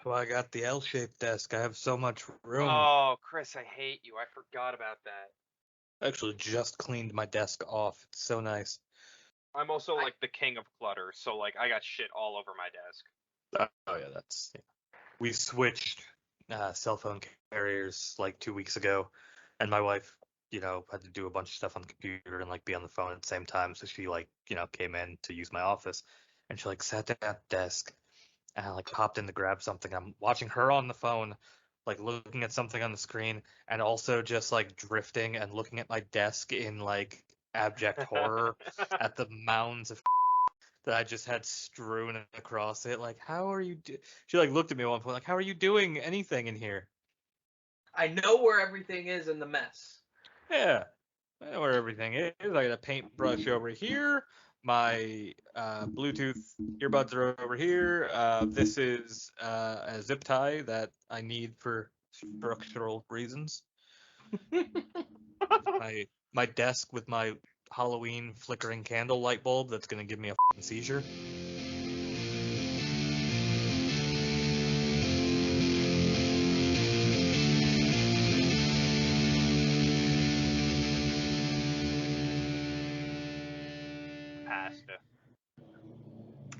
why I got the L-shaped desk. I have so much room. Oh, Chris, I hate you. I forgot about that. I actually just cleaned my desk off. It's so nice. I'm also like the king of clutter, so like I got shit all over my desk. Oh yeah, we switched cell phone carriers like 2 weeks ago, and my wife, had to do a bunch of stuff on the computer and like be on the phone at the same time. So she came in to use my office, and she like sat down at the desk and I like popped in to grab something. I'm watching her on the phone, like looking at something on the screen, and also just like drifting and looking at my desk in like abject horror at the mounds of that I just had strewn across it. Like, how are you? She like looked at me at one point, like, how are you doing anything in here? I know where everything is in the mess. Yeah, I know where everything is. I got a paintbrush over here. My Bluetooth earbuds are over here. This is a zip tie that I need for structural reasons. my desk with my Halloween flickering candle light bulb that's gonna give me a seizure. Pasta.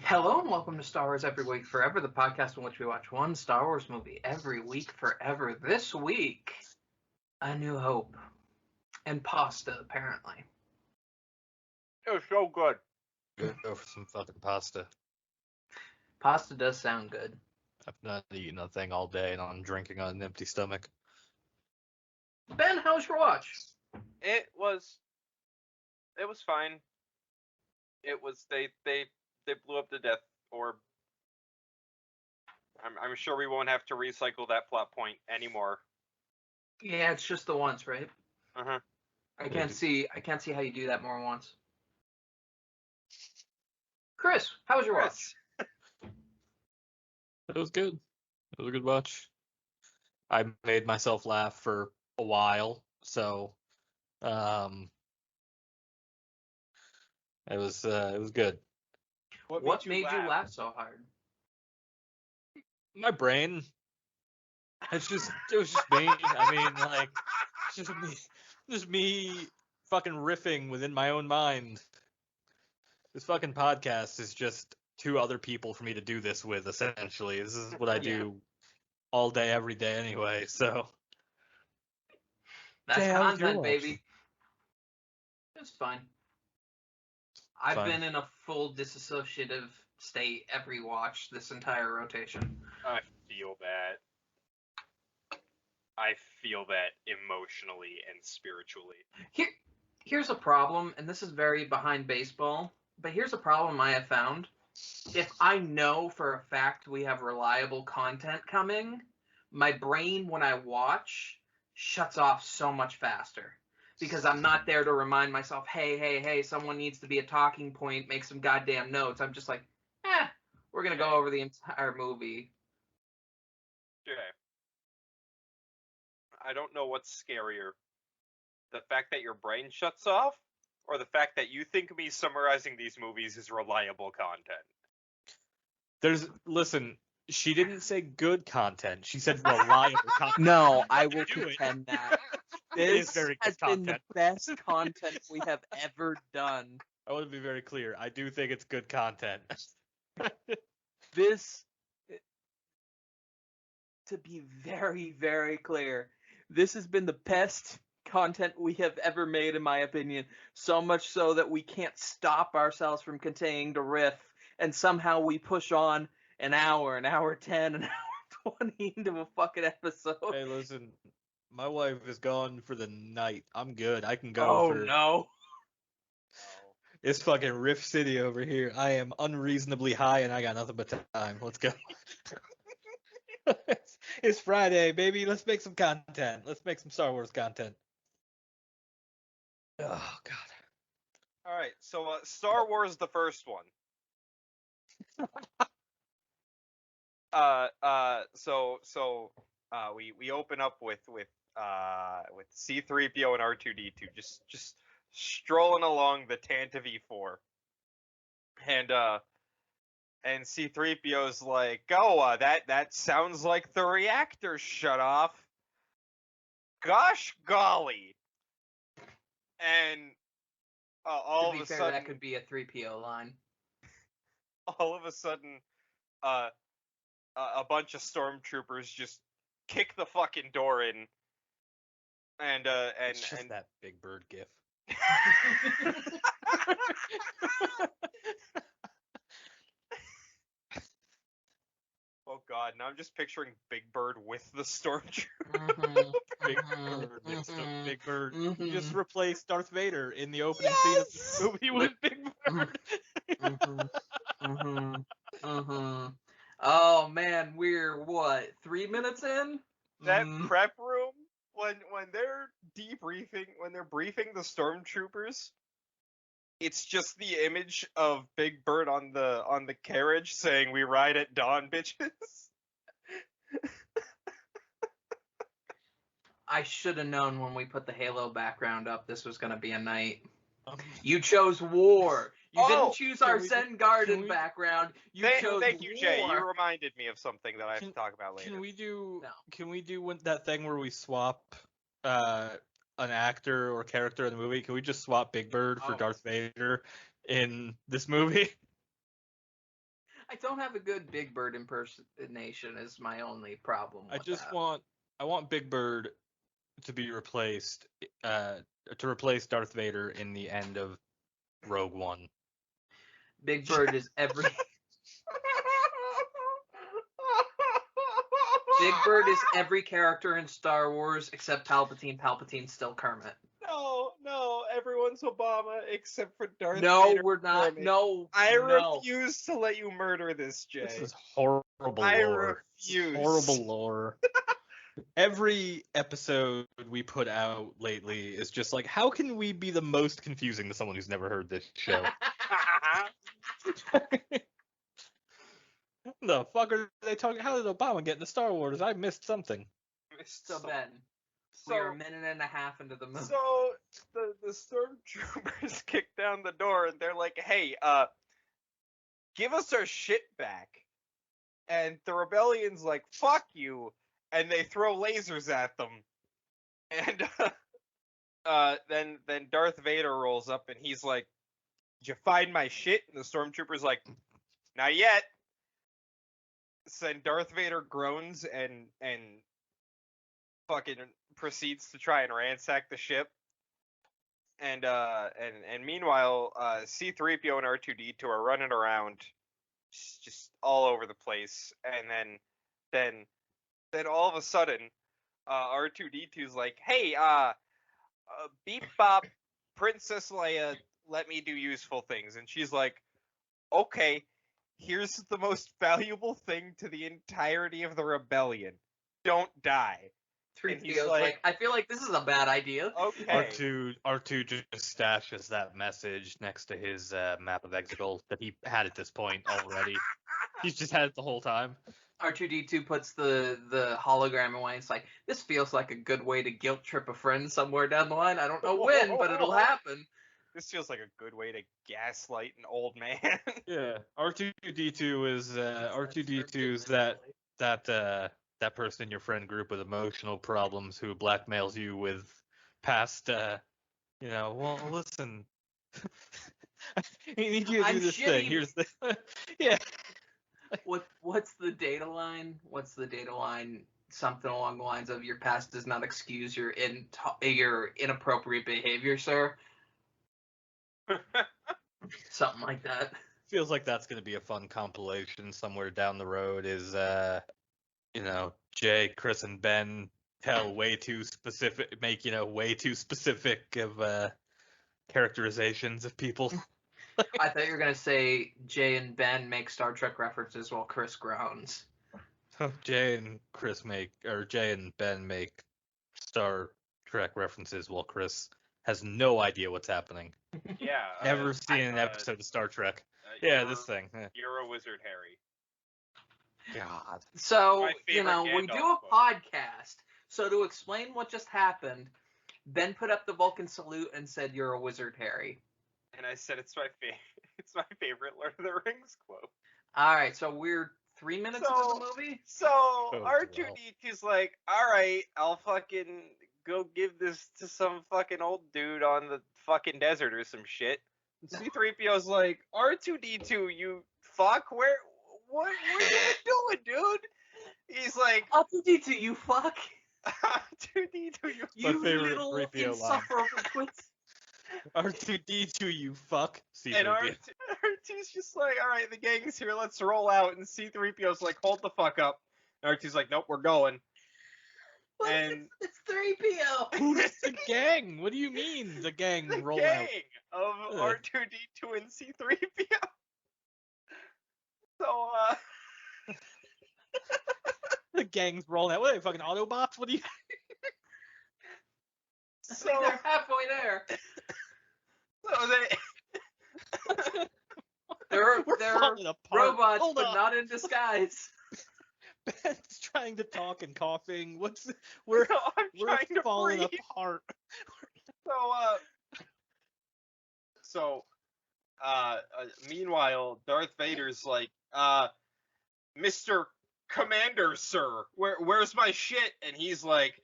Hello and welcome to Star Wars Every Week Forever, the podcast in which we watch one Star Wars movie every week forever. This week, A New Hope. And pasta, apparently. It was so good. Go for some fucking pasta. Pasta does sound good. I've not eaten a thing all day and I'm drinking on an empty stomach. Ben, how was your watch? It was fine. It was they blew up the Death Orb. I'm sure we won't have to recycle that plot point anymore. Yeah, it's just the once, right? Uh-huh. I can't see how you do that more than once. Chris, how was your watch? It was good. It was a good watch. I made myself laugh for a while, so it was good. What made you laugh so hard? My brain. It was just me. I mean, like, it's just me fucking riffing within my own mind. This fucking podcast is just two other people for me to do this with, essentially. This is what I do all day, every day anyway, so. That's content, baby. It's fine. I've been in a full disassociative state every watch this entire rotation. I feel that. I feel that emotionally and spiritually. Here's a problem, and this is very behind baseball, but here's a problem I have found. If I know for a fact we have reliable content coming, my brain, when I watch, shuts off so much faster. Because I'm not there to remind myself, hey, someone needs to be a talking point, make some goddamn notes. I'm just like, we're going to go over the entire movie. Okay. I don't know what's scarier. The fact that your brain shuts off, or the fact that you think me summarizing these movies is reliable content? Listen, she didn't say good content. She said reliable content. No, I will contend that. This has been the best content we have ever done. I want to be very clear. I do think it's good content. To be very, very clear, this has been the best content we have ever made, in my opinion. So much so that we can't stop ourselves from continuing to riff, and somehow we push on an hour 10, an hour 20 into a fucking episode. Hey, listen, my wife is gone for the night. I'm good. I can go Oh, no. It's fucking Riff City over here. I am unreasonably high and I got nothing but time. Let's go. It's Friday, baby. Let's make some content. Let's make some Star Wars content. Oh, God. All right, so Star Wars, the first one. We open up with C-3PO and R2-D2 just strolling along the Tantive 4, and C-3PO's like, oh, that sounds like the reactor shut off. Gosh golly. And all To be of a fair, sudden, that could be a 3PO line. all of a sudden, a bunch of stormtroopers just kick the fucking door in, and It's just that Big Bird gif. oh god, now I'm just picturing Big Bird with the stormtrooper. Big Bird. It's the Big Bird. You just Mhm. replace Darth Vader in the opening scene of the movie with Big Bird. Oh man, we're what, 3 minutes in? That prep room, when they're debriefing, when they're briefing the stormtroopers, it's just the image of Big Bird on the carriage saying, "We ride at dawn, bitches." I should have known when we put the Halo background up this was going to be a night. You chose war. You didn't choose our Zen Garden background. You chose thank you, Jay. war. You reminded me of something that I have to talk about later. Can we do? No. Can we do that thing where we swap an actor or character in the movie? Can we just swap Big Bird for Oh. Darth Vader in this movie? I don't have a good Big Bird impersonation is my only problem with I want Big Bird to be replaced to replace Darth Vader in the end of Rogue One. Big Bird is every Big Bird is every character in Star Wars except Palpatine. Palpatine's still Kermit. No, everyone's Obama except for Darth No, Vader. we're not. No, I no. refuse to let you murder this, Jay. This is horrible I lore. refuse. Horrible lore. Every episode we put out lately is just like, how can we be the most confusing to someone who's never heard this show? The fuck are they talking? How did Obama get into Star Wars? I missed something. So Ben, we're a minute and a half into the movie. So the stormtroopers kick down the door and they're like, "Hey, give us our shit back." And the rebellion's like, "Fuck you," and they throw lasers at them. And then Darth Vader rolls up and he's like, "Did you find my shit?" And the stormtrooper's like, "Not yet." So then Darth Vader groans and fucking proceeds to try and ransack the ship. And meanwhile, C-3PO and R2-D2 are running around, just all over the place. And then all of a sudden, R2-D2's like, "Hey, beep bop, Princess Leia, let me do useful things." And she's like, "Okay, here's the most valuable thing to the entirety of the rebellion. Don't die." 3PO's like, I feel like this is a bad idea. Okay. R2 just stashes that message next to his map of Exegol that he had at this point already. He's just had it the whole time. R2-D2 puts the hologram away. It's like, this feels like a good way to guilt trip a friend somewhere down the line. I don't know when, but it'll happen. This feels like a good way to gaslight an old man. Yeah, R2-D2 is R2-D2's that person in your friend group with emotional problems who blackmails you with past well, listen, I need you to do this thing. Here's the yeah. What's the data line? What's the data line? Something along the lines of, your past does not excuse your inappropriate behavior, sir. Something like that. Feels like that's going to be a fun compilation somewhere down the road. Is Jay, Chris, and Ben tell way too specific of characterizations of people. I thought you were gonna say Jay and Ben make Star Trek references while Chris groans. Jay and Ben make Star Trek references while Chris has no idea what's happening. Yeah. Never seen an episode of Star Trek. This thing. You're a wizard, Harry. God. So, we do a podcast. So to explain what just happened, Ben put up the Vulcan salute and said, "You're a wizard, Harry." And I said it's my favorite Lord of the Rings quote. All right, so we're 3 minutes into So- the movie. So well. R2D2's like, all right, I'll fucking go give this to some fucking old dude on the fucking desert or some shit. And C3PO's like, R2D2, you fuck, what are you doing, dude? He's like, R2D2, you fuck. R2D2, you My You favorite little 3PO line. insufferable twit. R2D2, you fuck. And C3PO. R2's just like, all right, the gang's here, let's roll out. And C3PO's like, hold the fuck up. And R2's like, nope, we're going. What? And It's 3PO. Who's the gang? What do you mean the gang the roll gang out? of Ugh. R2D2 and C3PO. So, The gang's rolling out. What are they, fucking Autobots? What do you... I think they're halfway there. so they, They're We're falling apart. robots, Hold but on. not in disguise. Ben's trying to talk and coughing. We're no, I'm we're trying to falling breathe. apart. So, meanwhile, Darth Vader's like, Mr. Commander, sir, where's my shit? And he's like,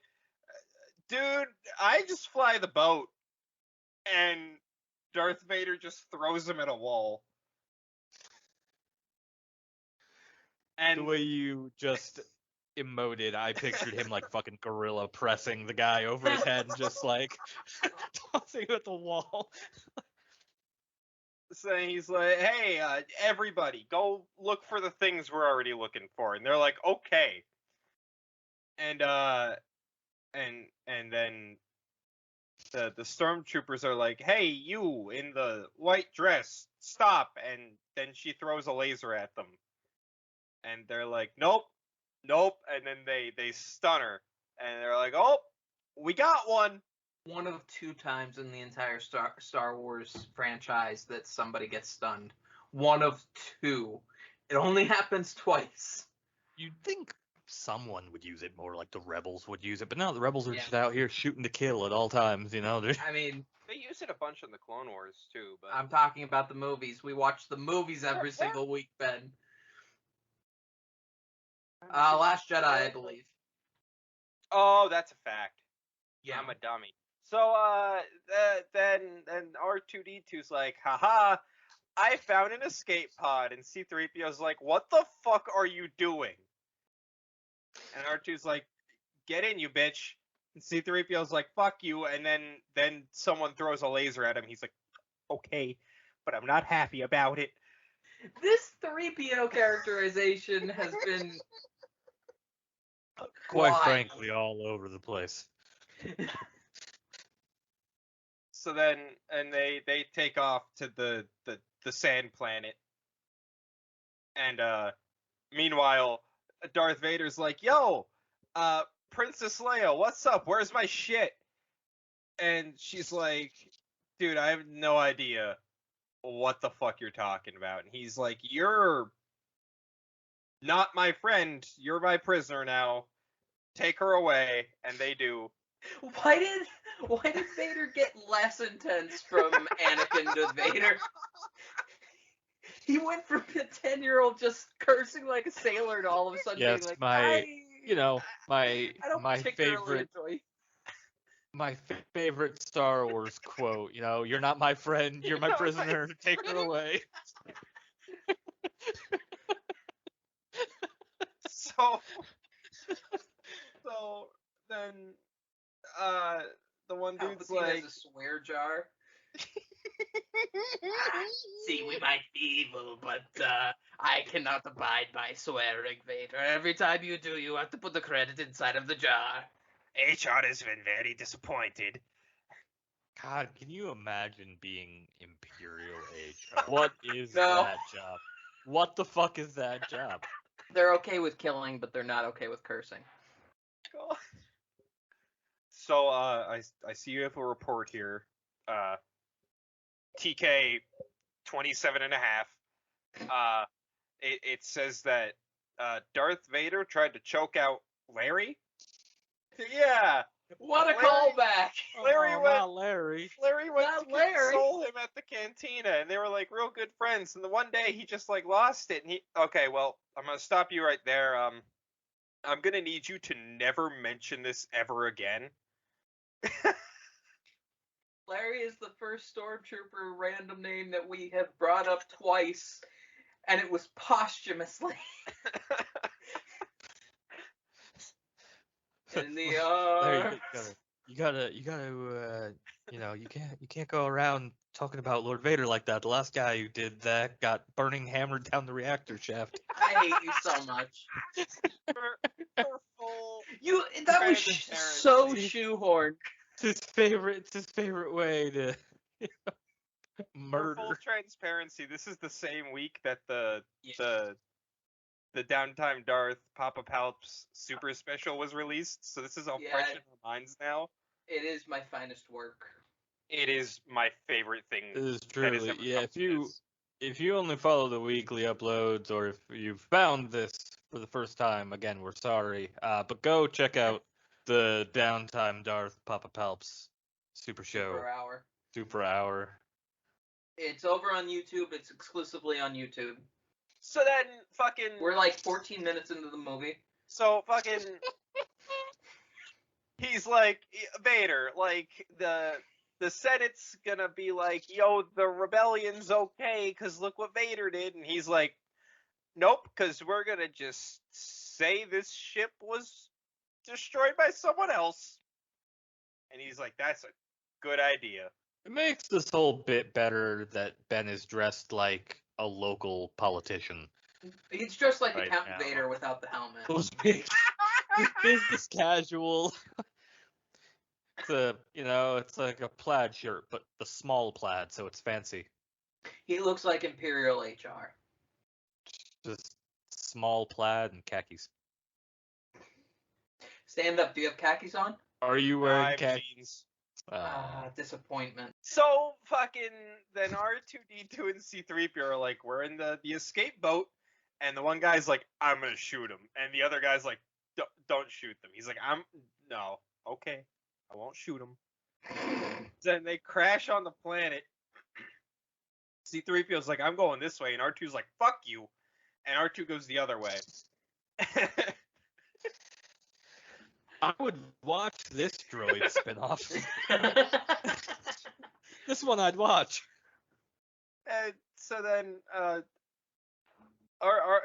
dude, I just fly the boat. And Darth Vader just throws him at a wall. And The way you just emoted, I pictured him like fucking gorilla pressing the guy over his head and just like tossing him at the wall. so he's like, hey, everybody, go look for the things we're already looking for. And they're like, okay. And then the stormtroopers are like, hey, you in the white dress, stop. And then she throws a laser at them. And they're like, nope. And then they stun her. And they're like, oh, we got one. One of 2 times in the entire Star Wars franchise that somebody gets stunned. One of 2. It only happens twice. You'd think someone would use it more, like the rebels would use it, but no, the rebels are Yeah. just out here shooting to kill at all times. You know, they're I mean, They use it a bunch in the Clone Wars, too. But I'm talking about the movies. We watch the movies every single week, Ben. Last Jedi, I believe. Oh, that's a fact. Yeah. I'm a dummy. So, then R2D2's like, haha, I found an escape pod. And C3PO's like, what the fuck are you doing? And R2's like, get in, you bitch. And C3PO's like, fuck you. And then someone throws a laser at him. He's like, okay, but I'm not happy about it. This 3PO characterization has been quite Why? frankly all over the place. So then, and they take off to the sand planet. And meanwhile, Darth Vader's like, yo, Princess Leia, what's up? Where's my shit? And she's like, dude, I have no idea what the fuck you're talking about. And he's like, you're not my friend. You're my prisoner now. Take her away. And they do. Why did Vader get less intense from Anakin to Vader? He went from a 10-year-old just cursing like a sailor to all of a sudden Yes, being like, my I don't my particularly favorite enjoy. my favorite Star Wars quote. You know, you're not my friend. You're my Not my prisoner. Take her away. So then the one dude's Palpatine like, has a swear jar. See, we might be evil, but I cannot abide by swearing, Vader. Every time you do, you have to put the credit inside of the jar. HR has been very disappointed. God, can you imagine being Imperial age? What is No. that job? What the fuck is that job? They're okay with killing, but they're not okay with cursing. So I see you have a report here. TK 27.5. It says that Darth Vader tried to choke out Larry. Yeah, What a Larry- callback! Larry oh, went- not Larry. Larry went Not to Larry. console him at the cantina, and they were like real good friends. And the one day he just like lost it, and okay, well, I'm gonna stop you right there. I'm gonna need you to never mention this ever again. Larry is the first stormtrooper random name that we have brought up twice, and it was posthumously. In the Larry, arms. you gotta, you can't go around talking about Lord Vader like that. The last guy who did that got burning hammered down the reactor shaft. I hate you so much. For full That was transparency. so shoehorned. It's his favorite way to For full murder. transparency, this is the same week that the Yeah. the Downtime Darth Papa Palps Super Special was released. So this is all fresh Yeah. in our minds now. It is my finest work. It is my favorite thing. It is that has truly, ever yeah. come If to you this. if you only follow the weekly uploads, or if you found this for the first time, again, we're sorry. But go check out the Downtime Darth Papa Palps Super Show Super Hour. It's over on YouTube. It's exclusively on YouTube. So then fucking We're like 14 minutes into the movie. so fucking he's like, Vader, like the Senate's gonna be like, yo, the rebellion's okay because look what Vader did, and he's like, nope, because we're gonna just say this ship was destroyed by someone else, and he's like, that's a good idea. It makes this whole bit better that Ben is dressed like a local politician. He's dressed like Right Accountant now. Vader without the helmet. Those big business casual. It's like a plaid shirt, but the small plaid, so it's fancy. He looks like Imperial HR. Just small plaid and khakis. Stand up. Do you have khakis on? Are you I wearing have khakis? jeans. Disappointment. So fucking then R2D2 and C3PO are like, we're in the escape boat, and the one guy's like, I'm gonna shoot him, and the other guy's like, don't shoot them. He's like, no, okay, I won't shoot him. Then they crash on the planet. C3PO's like, I'm going this way, and R2's like, fuck you, and R2 goes the other way. I would watch this droid spinoff. This one I'd watch. And so then,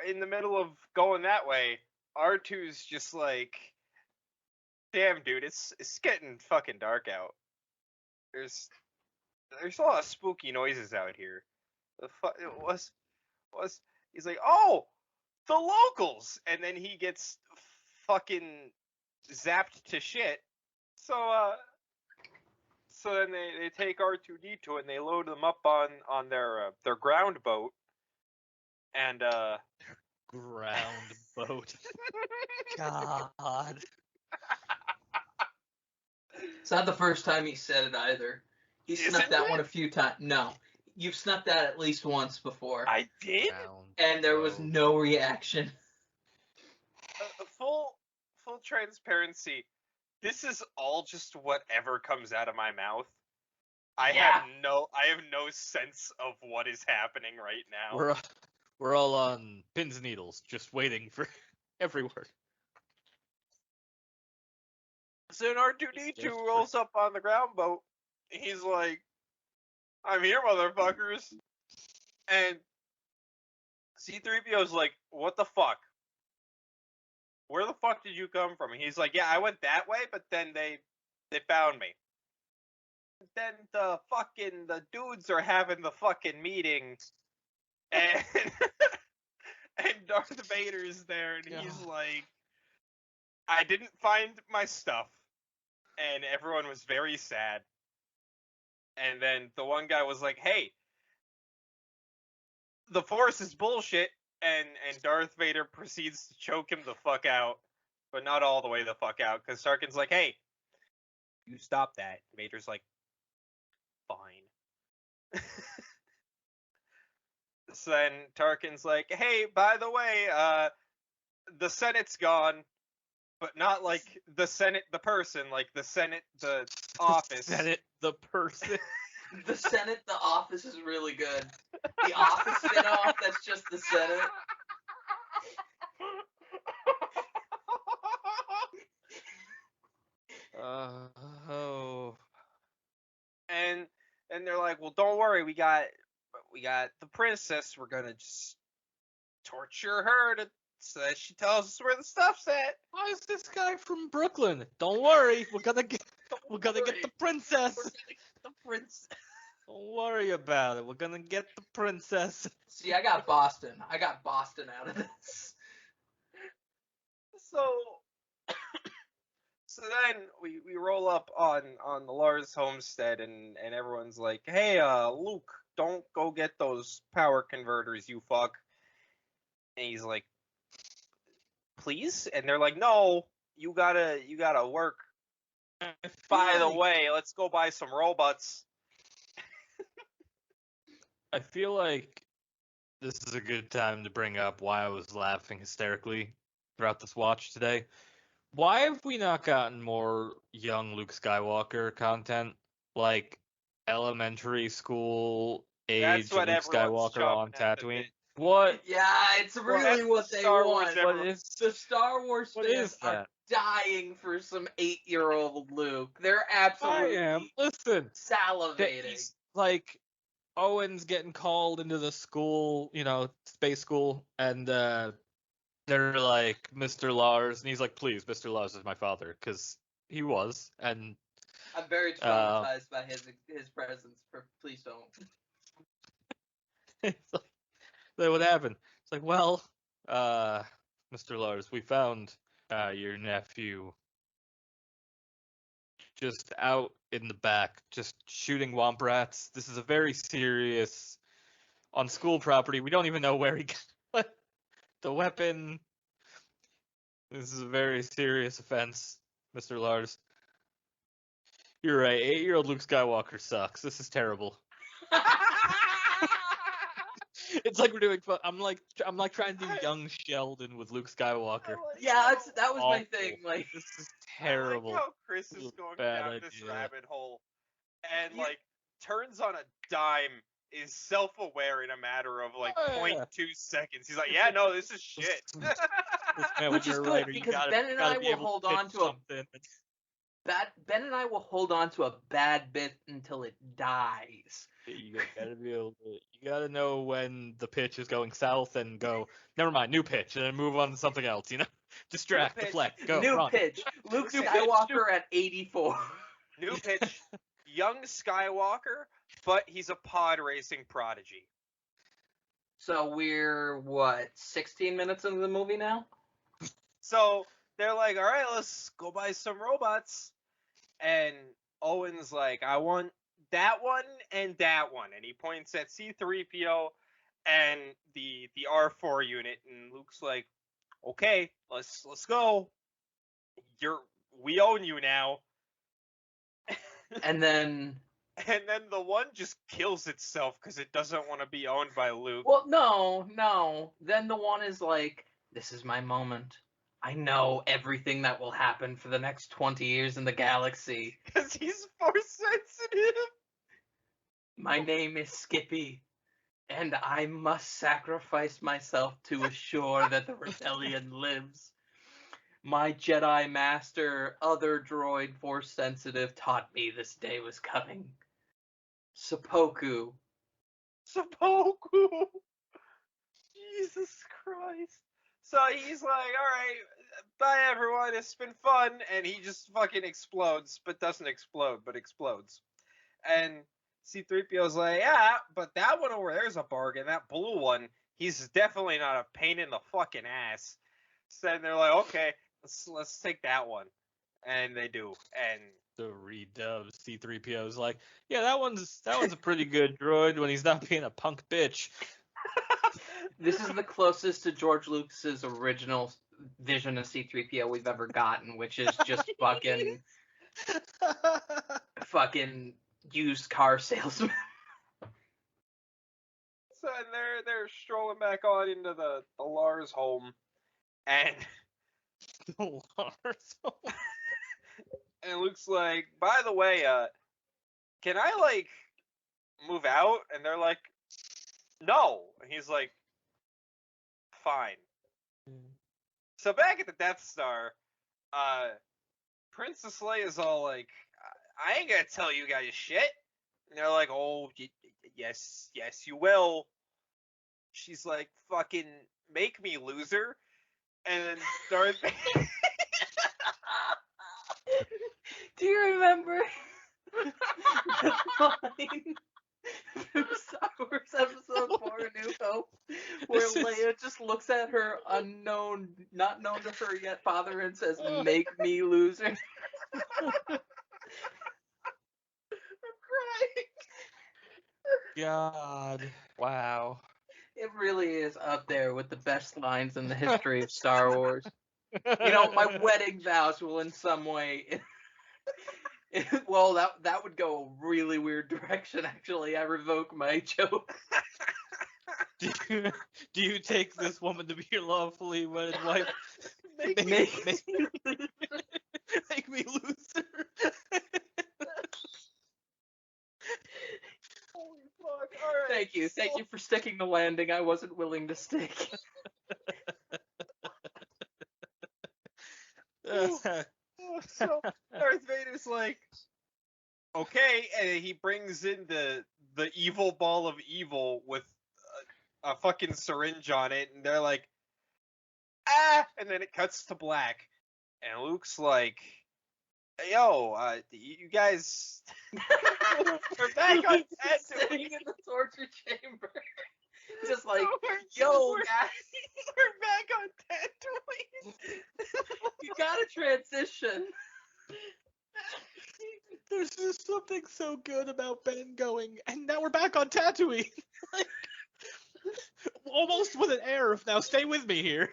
in the middle of going that way, R2's just like, damn, dude, it's getting fucking dark out. There's a lot of spooky noises out here. He's like, oh, the locals, and then he gets fucking zapped to shit. So then they take R2D2 and they load them up on their ground boat, and Ground boat. God. It's not the first time he said it either. He snuck Isn't that it? one a few times. No. You've snuck that at least once before. I did. Ground And there was boat. no reaction. Full transparency. This is all just whatever comes out of my mouth. I have no sense of what is happening right now. We're all on pins and needles, just waiting for every word. So then R2D2 rolls up on the ground boat. He's like, I'm here, motherfuckers. And C3PO's like, what the fuck? Where the fuck did you come from? And he's like, yeah, I went that way, but then they found me. Then the dudes are having the fucking meeting, and and Darth Vader's there, and he's like, I didn't find my stuff, and everyone was very sad. And then the one guy was like, hey, the Force is bullshit, and Darth Vader proceeds to choke him the fuck out, but not all the way the fuck out, because Tarkin's like, hey, you stop that. Vader's like, fine. So then Tarkin's like, hey, by the way, the Senate's gone. but not like the Senate, the person, like the Senate, the office. Senate, the person. The Senate, the office is really good. The office spinoff that's just the Senate. Oh. And they're like, well, don't worry, we got the princess. We're gonna just torture her so that she tells us where the stuff's at. Why is this guy from Brooklyn? Don't worry, we're gonna get the princess. We're gonna get the princess. Don't worry about it. We're gonna get the princess. See, I got Boston. I got Boston out of this. So then we roll up on the Lars homestead, and everyone's like, hey, Luke, don't go get those power converters, you fuck. And he's like, please? And they're like, no, you gotta work. By the way, let's go buy some robots. I feel like this is a good time to bring up why I was laughing hysterically throughout this watch today. Why have we not gotten more young Luke Skywalker content? Like elementary school age what Luke everyone's Skywalker on chomping at the Tatooine? bit. What? Yeah, it's really what they Star Wars want. ever- What is The Star Wars What fans is are that? dying for some 8-year-old Luke. They're I absolutely am. Listen, salivating. he's like Owen's getting called into the school, space school, and they're like, Mr. Lars, and he's like, please, Mr. Lars is my father, because he was, and I'm very traumatized by his presence. Please don't. it's like, then what happened? It's like, well, Mr. Lars, we found your nephew just out in the back, just shooting womp rats. This is a very serious, on school property. We don't even know where he got the weapon. This is a very serious offense, Mr. Lars. You're right. 8-year-old Luke Skywalker sucks. This is terrible. It's like we're doing fun. I'm like trying to do young Sheldon with Luke Skywalker. Yeah, that was my Awful. thing. Like, This is terrible. I like how Chris is going Bad down this idea. rabbit hole and like turns on a dime, is self-aware in a matter of like Oh, yeah. 0.2 seconds. He's like, yeah, no, this is shit. Man, when which is you're a good writer, you because gotta- Ben you and gotta I be will able to hold pitch on to something. Ben and I will hold on to a bad bit until it dies. You gotta be able to. You gotta know when the pitch is going south and go. Never mind, new pitch, and then move on to something else. Distract, pitch. deflect, go. New run. pitch. Luke New pitch, Skywalker at 84. New pitch, young Skywalker, but he's a pod racing prodigy. So we're what, 16 minutes into the movie now? So they're like, all right, let's go buy some robots. And Owen's like, I want that one and that one. And he points at C-3PO and the R4 unit. And Luke's like, okay, let's go. We own you now. And then And then the one just kills itself because it doesn't want to be owned by Luke. well, no. Then the one is like, this is my moment. I know everything that will happen for the next 20 years in the galaxy. Because he's force sensitive. My name is Skippy, and I must sacrifice myself to assure that the rebellion lives. My Jedi Master, other droid force sensitive, taught me this day was coming. Seppuku. Jesus Christ. So he's like, all right, bye everyone, it's been fun. And he just fucking explodes, but doesn't explode, but explodes. And C-3PO's like, yeah, but that one over there is a bargain. That blue one, he's definitely not a pain in the fucking ass. So then they're like, okay, let's take that one. And they do. And The redub C-3PO is like, yeah, that one's a pretty good droid when he's not being a punk bitch. This is the closest to George Lucas's original vision of C-3PO we've ever gotten, which is just fucking used car salesman. So they're strolling back on into the Lars home, and And Luke's like, by the way, can I like move out? And they're like, no. And he's like, fine. So back at the Death Star, Princess Leia's all like, I ain't gonna tell you guys shit. And they're like, oh, yes, you will. She's like, fucking make me loser. And then Darth Vader. Do you remember the line from Star Wars Episode 4: A New Hope, where Leia just looks at her unknown, not known to her yet father and says, "Make me loser." I'm crying. God. Wow. It really is up there with the best lines in the history of Star Wars. You know, my wedding vows will in some way. Well, that would go a really weird direction. Actually, I revoke my joke. Do you take this woman to be your lawfully wedded wife? Make me loser. Holy fuck! All right. Thank you for sticking the landing. I wasn't willing to stick. So Darth Vader's like, okay, and he brings in the evil ball of evil with a fucking syringe on it, and they're like, ah, and then it cuts to black, and Luke's like, yo, you guys, we're back on Sitting in the torture chamber. Just like, yo, guys, we're back on Tatooine. You gotta transition. There's just something so good about Ben going, and now we're back on Tatooine. Like, almost with an air of now stay with me here.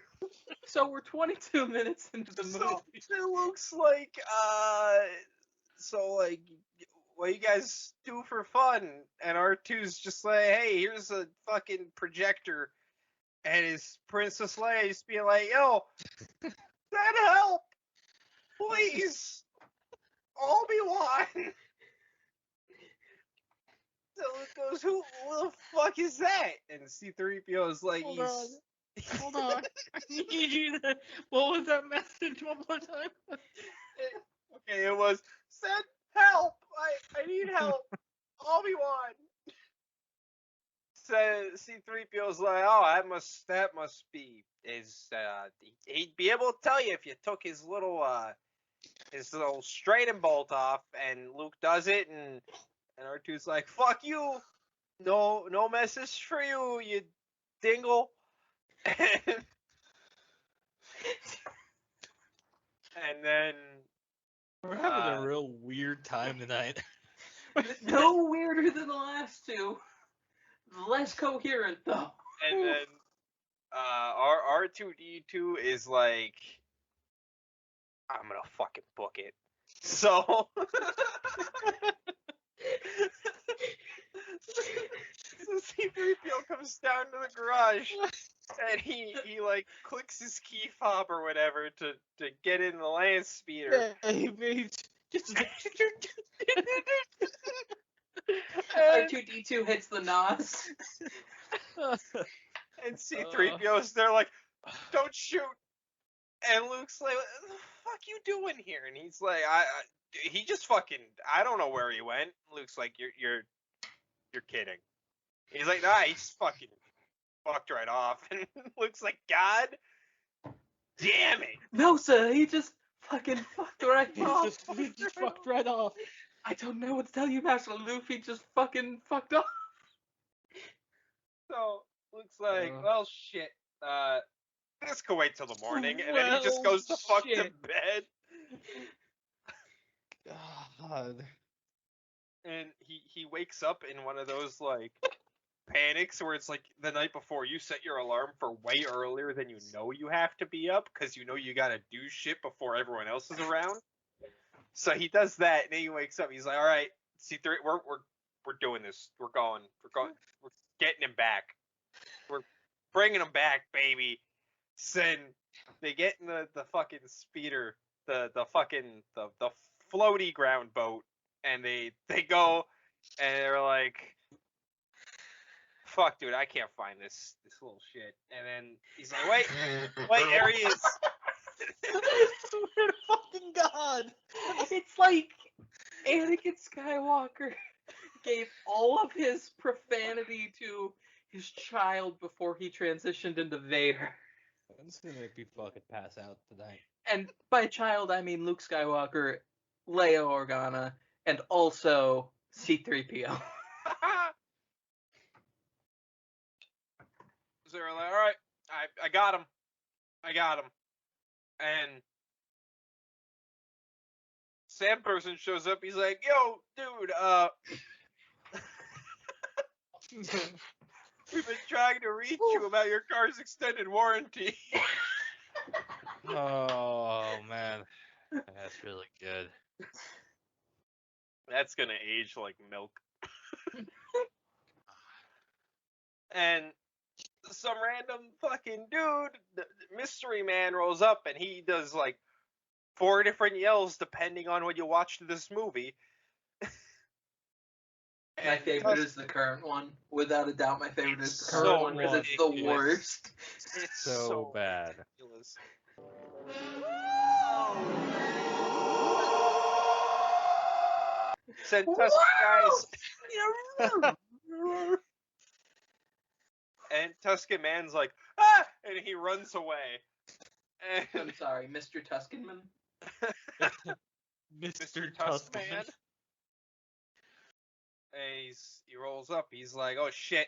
So we're 22 minutes into the movie. So it looks like, what you guys do for fun? And R2's just like, hey, here's a fucking projector. And his Princess Leia just being like, yo, send help! Please! Obi-Wan! So Luke goes, who the fuck is that? And C-3PO is like, Hold on. I need you to... What was that message one more time? Okay, it was, send help! I need help! Obi-Wan! So C-3PO's like, oh, that must be his, he'd be able to tell you if you took his little straight and bolt off, and Luke does it, and R2's like, fuck you! No message for you, you dingle! And then We're having a real weird time tonight. No weirder than the last two. Less coherent though. And then R2D2 is like, I'm gonna fucking book it. So C-3PO comes down to the garage and he like clicks his key fob or whatever to get in the land speeder. R2D2 hits the NOS. And C-3PO's there like, don't shoot. And Luke's like, what the fuck you doing here? And he's like, he just fucking, I don't know where he went. Luke's like, you're kidding. He's like, nah, he just fucking fucked right off. And Luke's like, God damn it. No, sir, he just fucking fucked right off. He just fucked right off. I don't know what to tell you, Master Luffy just fucking fucked off. So Luke's like, well, shit. This can wait till the morning. And then he just goes to fuck to bed. God. And he wakes up in one of those, like, panics where it's like the night before you set your alarm for way earlier than you know you have to be up because you know you gotta do shit before everyone else is around. So he does that, and then he wakes up. He's like, all right, C3, we're doing this. We're getting him back. We're bringing him back, baby. Then they get in the fucking speeder, the floaty ground boat, and they go, and they're like, fuck, dude, I can't find this little shit. And then he's like, wait, there he is. I swear to fucking God. It's like Anakin Skywalker gave all of his profanity to his child before he transitioned into Vader. That's gonna make me fucking pass out tonight. And by child, I mean Luke Skywalker, Leia Organa, and also C-3PO. So they're like, all right, I got him. And Sam person shows up. He's like, yo, dude, we've been trying to reach you about your car's extended warranty. Oh man, that's really good. That's gonna age like milk. And some random fucking dude, the mystery man, rolls up and he does like 4 different yells depending on what you watched this movie. My favorite is the current one. Without a doubt, my favorite is the current so one because it's the ridiculous. worst. It's So bad. ridiculous. Sent us guys. And Tuscan Man's like, ah! And he runs away. I'm And sorry, Mr. Tuscanman. Mr. Tusk Tuscan. Man. And he rolls up. He's like, oh shit.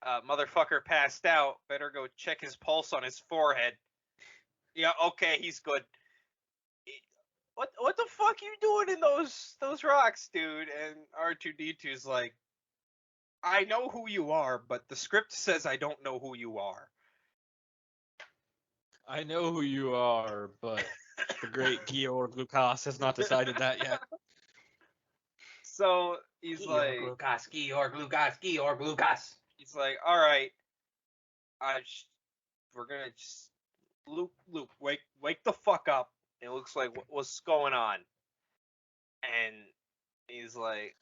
Motherfucker passed out. Better go check his pulse on his forehead. Yeah, okay, he's good. What the fuck you doing in those rocks, dude? And R2-D2's like, I know who you are, but the script says I don't know who you are. I know who you are, but the great Georg Lucas has not decided that yet. So he's like, Georg Lucas. he's like, all right, we're gonna just Luke, wake the fuck up. It looks like what's going on, and he's like,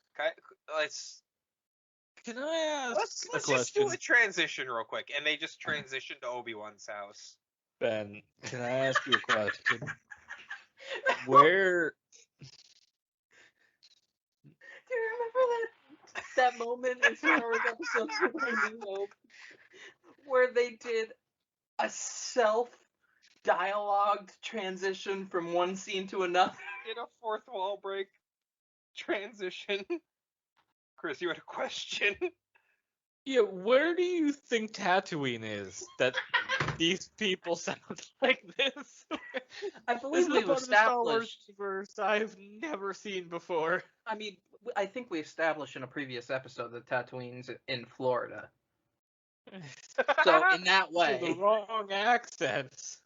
Can I ask let's a just question? do a transition real quick, and they just transition to Obi-Wan's house. Ben, can I ask you a question? Where? Do you remember that moment in Star Wars episodes of A New Hope where they did a self-dialogued transition from one scene to another? Did a fourth wall break transition. Chris, you had a question. Yeah, where do you think Tatooine is? That these people sound like this? I believe This is we've part of the Star Wars established. universe I've never seen before. I mean, I think we established in a previous episode that Tatooine's in Florida. So in that These are the way, wrong accents.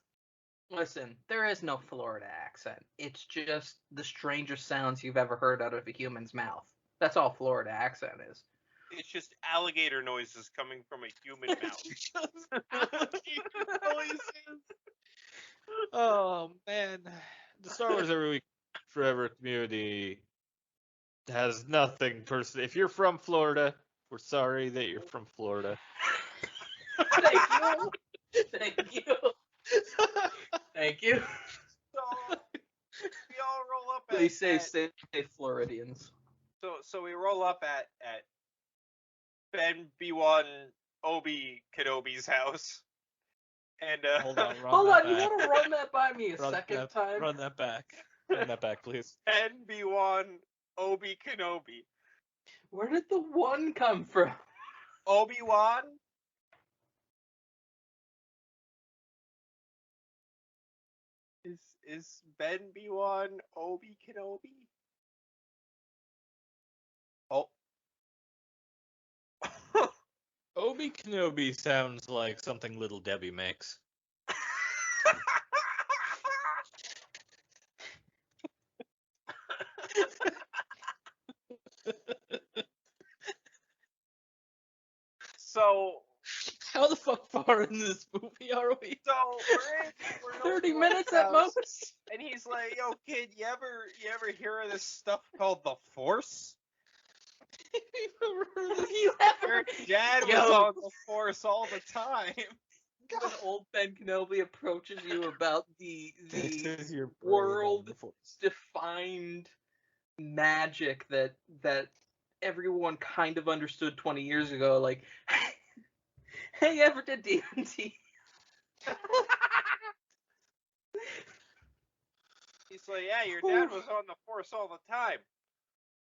listen, there is no Florida accent. It's just the strangest sounds you've ever heard out of a human's mouth. That's all Florida accent is. It's just alligator noises coming from a human mouth. Oh man, the Star Wars Every Week Forever community has nothing personal. If you're from Florida, we're sorry that you're from Florida. Thank you. Thank you. Thank you. So we all roll up Please say Floridians. So we roll up at Ben B1 Obi Kenobi's house. And Hold on, Hold on, you back. gotta run that by me a Run second that, time. Run that back. Run that back, please. Ben B1 Obi Kenobi. Where did the one come from? Obi-Wan? Is Ben B1 Obi Kenobi? Oh. Obi Kenobi sounds like something Little Debbie makes. So How the fuck far far in this movie are we? So we're in 30 Old minutes Boy's at house, most. and he's like, "Yo, kid, you ever hear of this stuff called the Force?" Have you ever? Your dad was Yo. on the Force all the time. When old Ben Kenobi approaches you about the This is your world defined magic that everyone kind of understood 20 years ago, like, hey, you ever did D&D? He's like, "Yeah, your dad was on the Force all the time."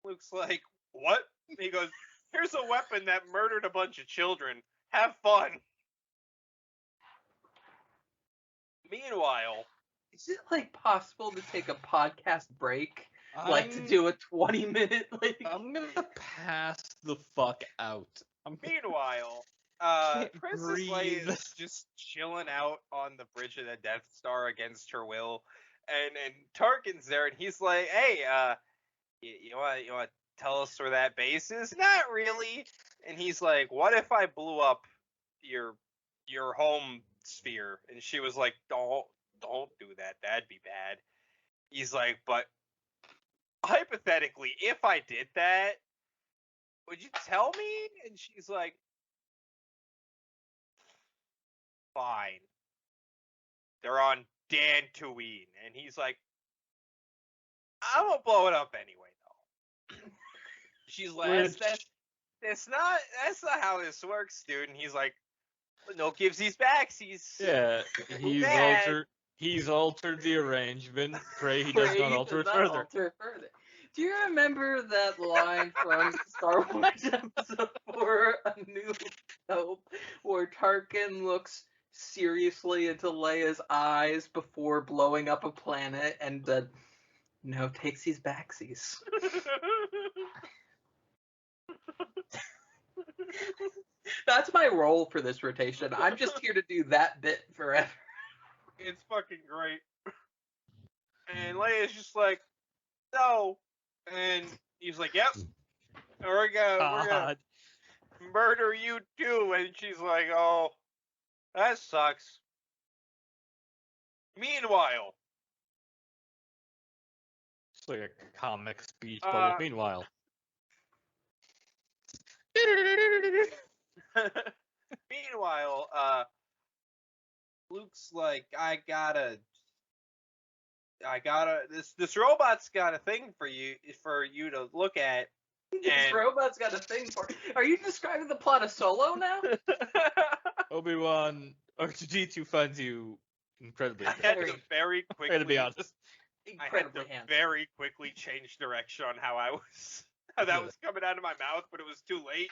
Luke's like, "What?" He goes, "Here's a weapon that murdered a bunch of children. Have fun." Meanwhile, Is it like possible to take a podcast break, like to do a 20-minute like? I'm gonna pass the fuck out. meanwhile, Can't Princess Leia breathe. is just chilling out on the bridge of the Death Star against her will, and Tarkin's there, and he's like, "Hey, you want to tell us where that base is?" "Not really." And he's like, "What if I blew up your home sphere?" And she was like, don't do that. That'd be bad." He's like, "But hypothetically, if I did that, would you tell me?" And she's like, "Fine. They're on Dantooine." And he's like, "I'm gonna blow it up anyway, though." She's like, that's not how this works, dude." And he's like, "No givesies backsies." Yeah, Dad. he's altered the arrangement. Pray he does Pray not he alter does it not further. alter it further. Do you remember that line from Star Wars Episode 4, A New Hope, where Tarkin looks seriously into Leia's eyes before blowing up a planet and no takesies backsies? That's my role for this rotation. I'm just here to do that bit forever. It's fucking great. And Leia's just like, "No." And he's like, "Yep. We're gonna God. murder you too." And she's like, "Oh, that sucks." Meanwhile, It's like a comic speech bubble. Meanwhile. Luke's like, I gotta this robot's got a thing for you to look at. This robot's got a thing for it. Are you describing the plot of Solo now? Obi-Wan R2-D2 finds you incredibly. I had to very quickly. To be honest. I had to very quickly change direction on how that was coming out of my mouth, but it was too late.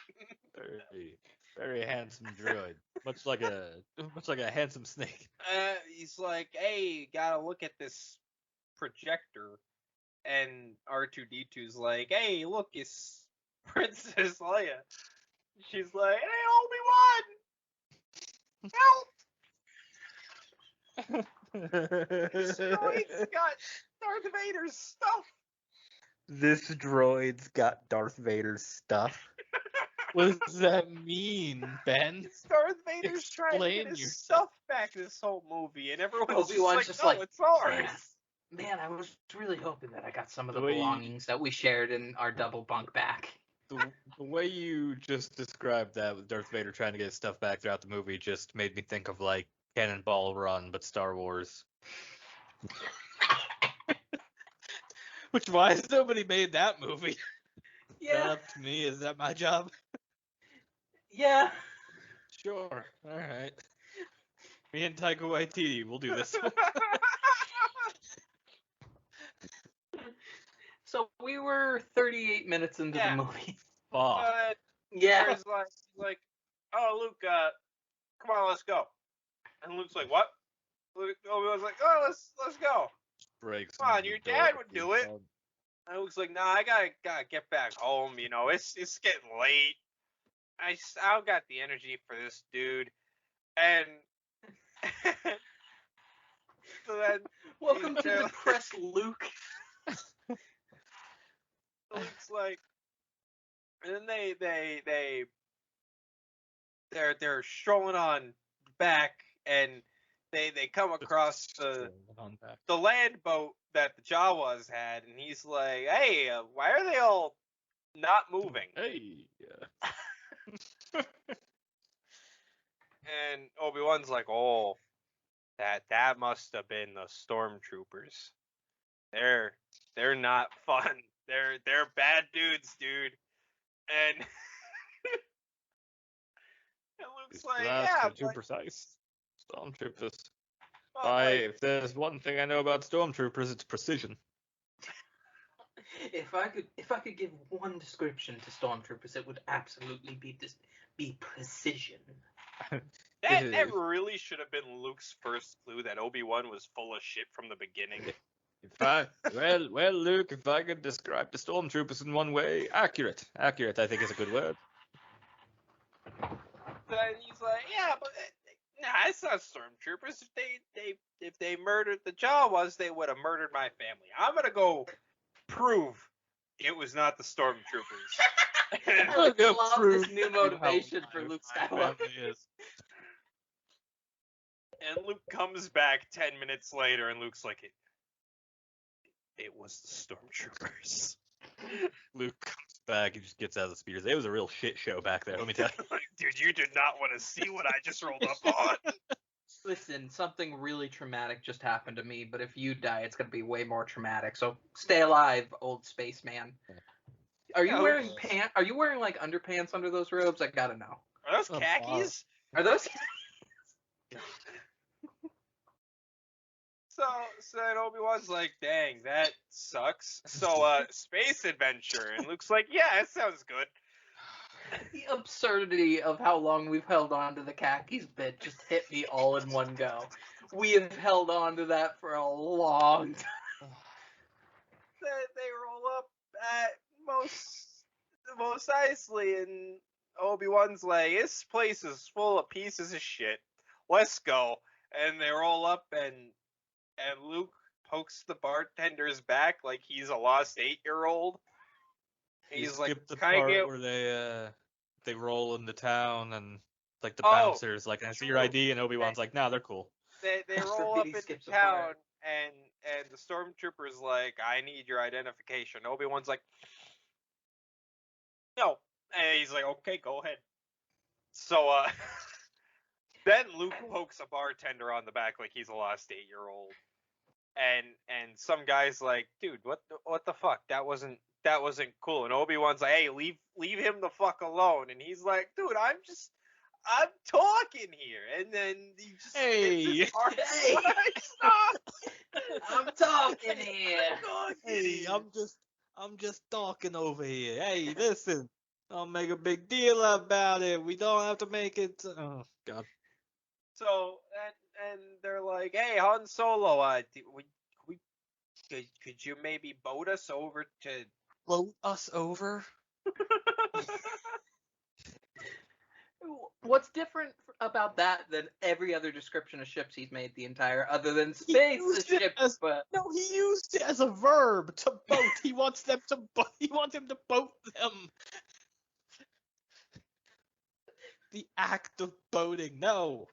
Very, very handsome droid, much like a handsome snake. He's like, "Hey, you gotta look at this projector." And R2-D2's like, "Hey, look, it's Princess Leia." She's like, "Hey, Obi-Wan, help!" This droid's got Darth Vader's stuff. This droid's got Darth Vader's stuff. What does that mean, Ben? Darth Vader's trying to get his stuff back this whole movie, and everyone's just like, "No, it's ours." Man, I was really hoping that I got some of the belongings that we shared in our double bunk back. The way you just described that with Darth Vader trying to get his stuff back throughout the movie just made me think of like Cannonball Run, but Star Wars. Which, why has nobody made that movie? Yeah. That up to me? Is that my job? Yeah. Sure. All right. Me and Taika Waititi, we'll do this one. So we were 38 minutes into the movie. Oh. Yeah. He's like, "Oh, Luke, come on, let's go." And Luke's like, "What?" Obi-Wan's like, "Oh, let's go." Breaks. Come on, your dad would do it. And Luke's like, "Nah, I gotta get back home. You know, it's getting late. I don't got the energy for this dude." And so then, welcome to depressed Luke. Luke's like, and then they're strolling on back and they come across the land boat that the Jawas had, and he's like, "Hey, why are they all not moving?" Hey. And Obi-Wan's like, "Oh, that must have been the stormtroopers. They're not fun. They're bad dudes, dude." And it looks like, yeah, too but, precise. Stormtroopers. but like, If there's one thing I know about stormtroopers, it's precision. If I could give one description to stormtroopers, it would absolutely be precision. that really should have been Luke's first clue that Obi-Wan was full of shit from the beginning. Well, Luke, if I could describe the stormtroopers in one way, accurate. Accurate, I think, is a good word. Then he's like, "Yeah, but nah, it's not stormtroopers. If they murdered the Jawas, they would have murdered my family. I'm gonna go prove it was not the stormtroopers." I love this new motivation for Luke Skywalker. And Luke comes back 10 minutes later, and Luke's like, it was the stormtroopers. Luke comes back, he just gets out of the speakers. It was a real shit show back there, let me tell you. Like, dude, you did not want to see what I just rolled up on. Listen, something really traumatic just happened to me, but if you die, it's gonna be way more traumatic. So stay alive, old spaceman. Are you wearing pants? Are you wearing like underpants under those robes? I gotta know. Are those khakis? Are those? So then Obi-Wan's like, dang, that sucks. So, space adventure. And Luke's like, yeah, it sounds good. The absurdity of how long we've held on to the khakis bit just hit me all in one go. We have held on to that for a long time. They roll up at most nicely, and Obi-Wan's like, this place is full of pieces of shit. Let's go. And they roll up, and Luke pokes the bartender's back like he's a lost 8-year-old. He's like, the part where they roll into town, and like the bouncers like, I see your ID, and Obi-Wan's like, nah, they're cool. They roll up into town, and the stormtrooper's like, I need your identification. Obi-Wan's like, no. And he's like, okay, go ahead. So then Luke pokes a bartender on the back like he's a lost 8-year-old. And some guy's like, dude, what the fuck? That wasn't cool. And Obi-Wan's like, hey, leave him the fuck alone. And he's like, dude, I'm talking here. And then he just hey, stop. I'm talking here. Hey, I'm just talking over here. Hey, listen, don't make a big deal about it. We don't have to make it. Oh God. So and they're like, hey, Han Solo, could you maybe boat us over to? Boat us over? What's different about that than every other description of ships he's made the entire, other than space ships? No, he used it as a verb to boat. He wants them to He wants him to boat them. The act of boating. No.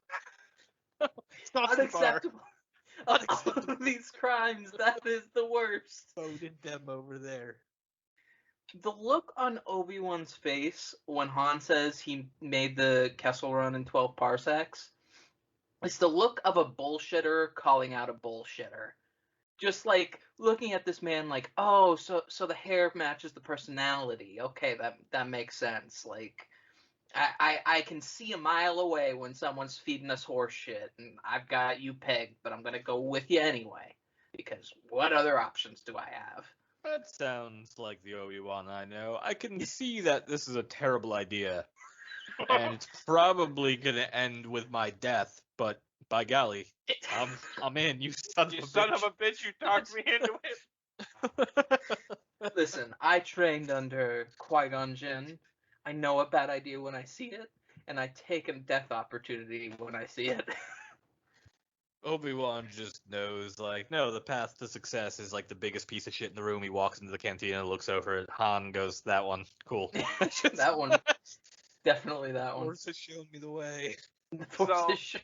It's not unacceptable. On all of these crimes, that is the worst. Boated them over there. The look on Obi-Wan's face when Han says he made the Kessel Run in 12 parsecs is the look of a bullshitter calling out a bullshitter. Just like looking at this man like, oh, so the hair matches the personality. Okay, that makes sense. Like, I can see a mile away when someone's feeding us horse shit, and I've got you pegged, but I'm gonna go with you anyway. Because what other options do I have? That sounds like the Obi-Wan I know. I can see that this is a terrible idea, and it's probably gonna end with my death. But by golly, I'm in. You son of a bitch! You talked me into it. Listen, I trained under Qui-Gon Jinn. I know a bad idea when I see it, and I take a death opportunity when I see it. Obi-Wan just knows, like, no, the path to success is like the biggest piece of shit in the room. He walks into the cantina, looks over at Han, goes, that one, cool. That one. Definitely that one. Force has shown me the way. The force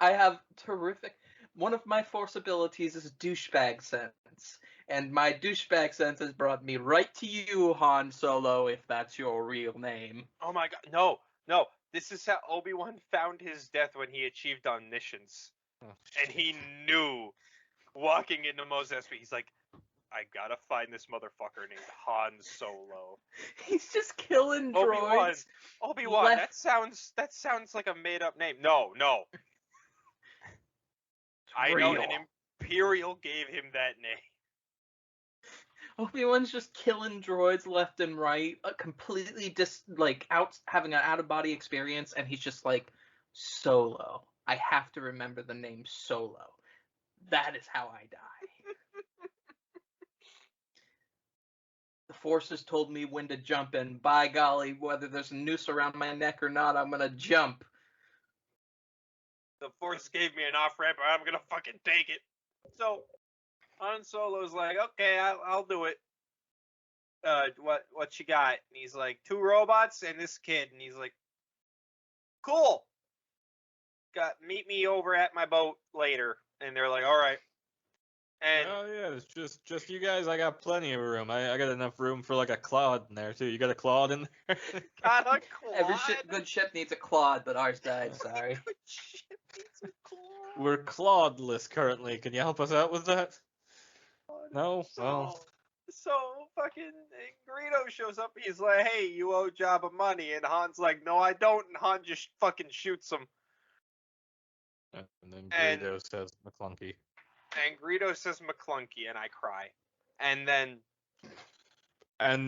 I have terrific. One of my force abilities is douchebag sense, and my douchebag sense has brought me right to you, Han Solo, if that's your real name. Oh my god, no. This is how Obi-Wan found his death when he achieved omniscience. Oh, And he knew, walking into Mos Espa, he's like, I gotta find this motherfucker named Han Solo. He's just killing droids. Obi-Wan, that sounds like a made-up name. No. I know an Imperial gave him that name. Obi-Wan's just killing droids left and right, completely having an out-of-body experience, and he's just like, Solo. I have to remember the name Solo. That is how I die. The Force has told me when to jump, and by golly, whether there's a noose around my neck or not, I'm gonna jump. The Force gave me an off-ramp, I'm gonna fucking take it. So, Han Solo's like, okay, I'll do it. What you got? And he's like, 2 robots and this kid. And he's like, cool. Meet me over at my boat later. And they're like, all right. And oh yeah, it's just you guys. I got plenty of room. I got enough room for like a Claude in there too. You got a Claude in there? got a Claude. Every good ship needs a Claude, but ours died. Sorry. Good ship needs a Claude. We're Claudeless currently. Can you help us out with that? No. Well. So fucking Greedo shows up. He's like, "Hey, you owe Jabba money," and Han's like, "No, I don't." And Han just fucking shoots him. And then Greedo says McClunky. And Greedo says McClunky, and I cry. And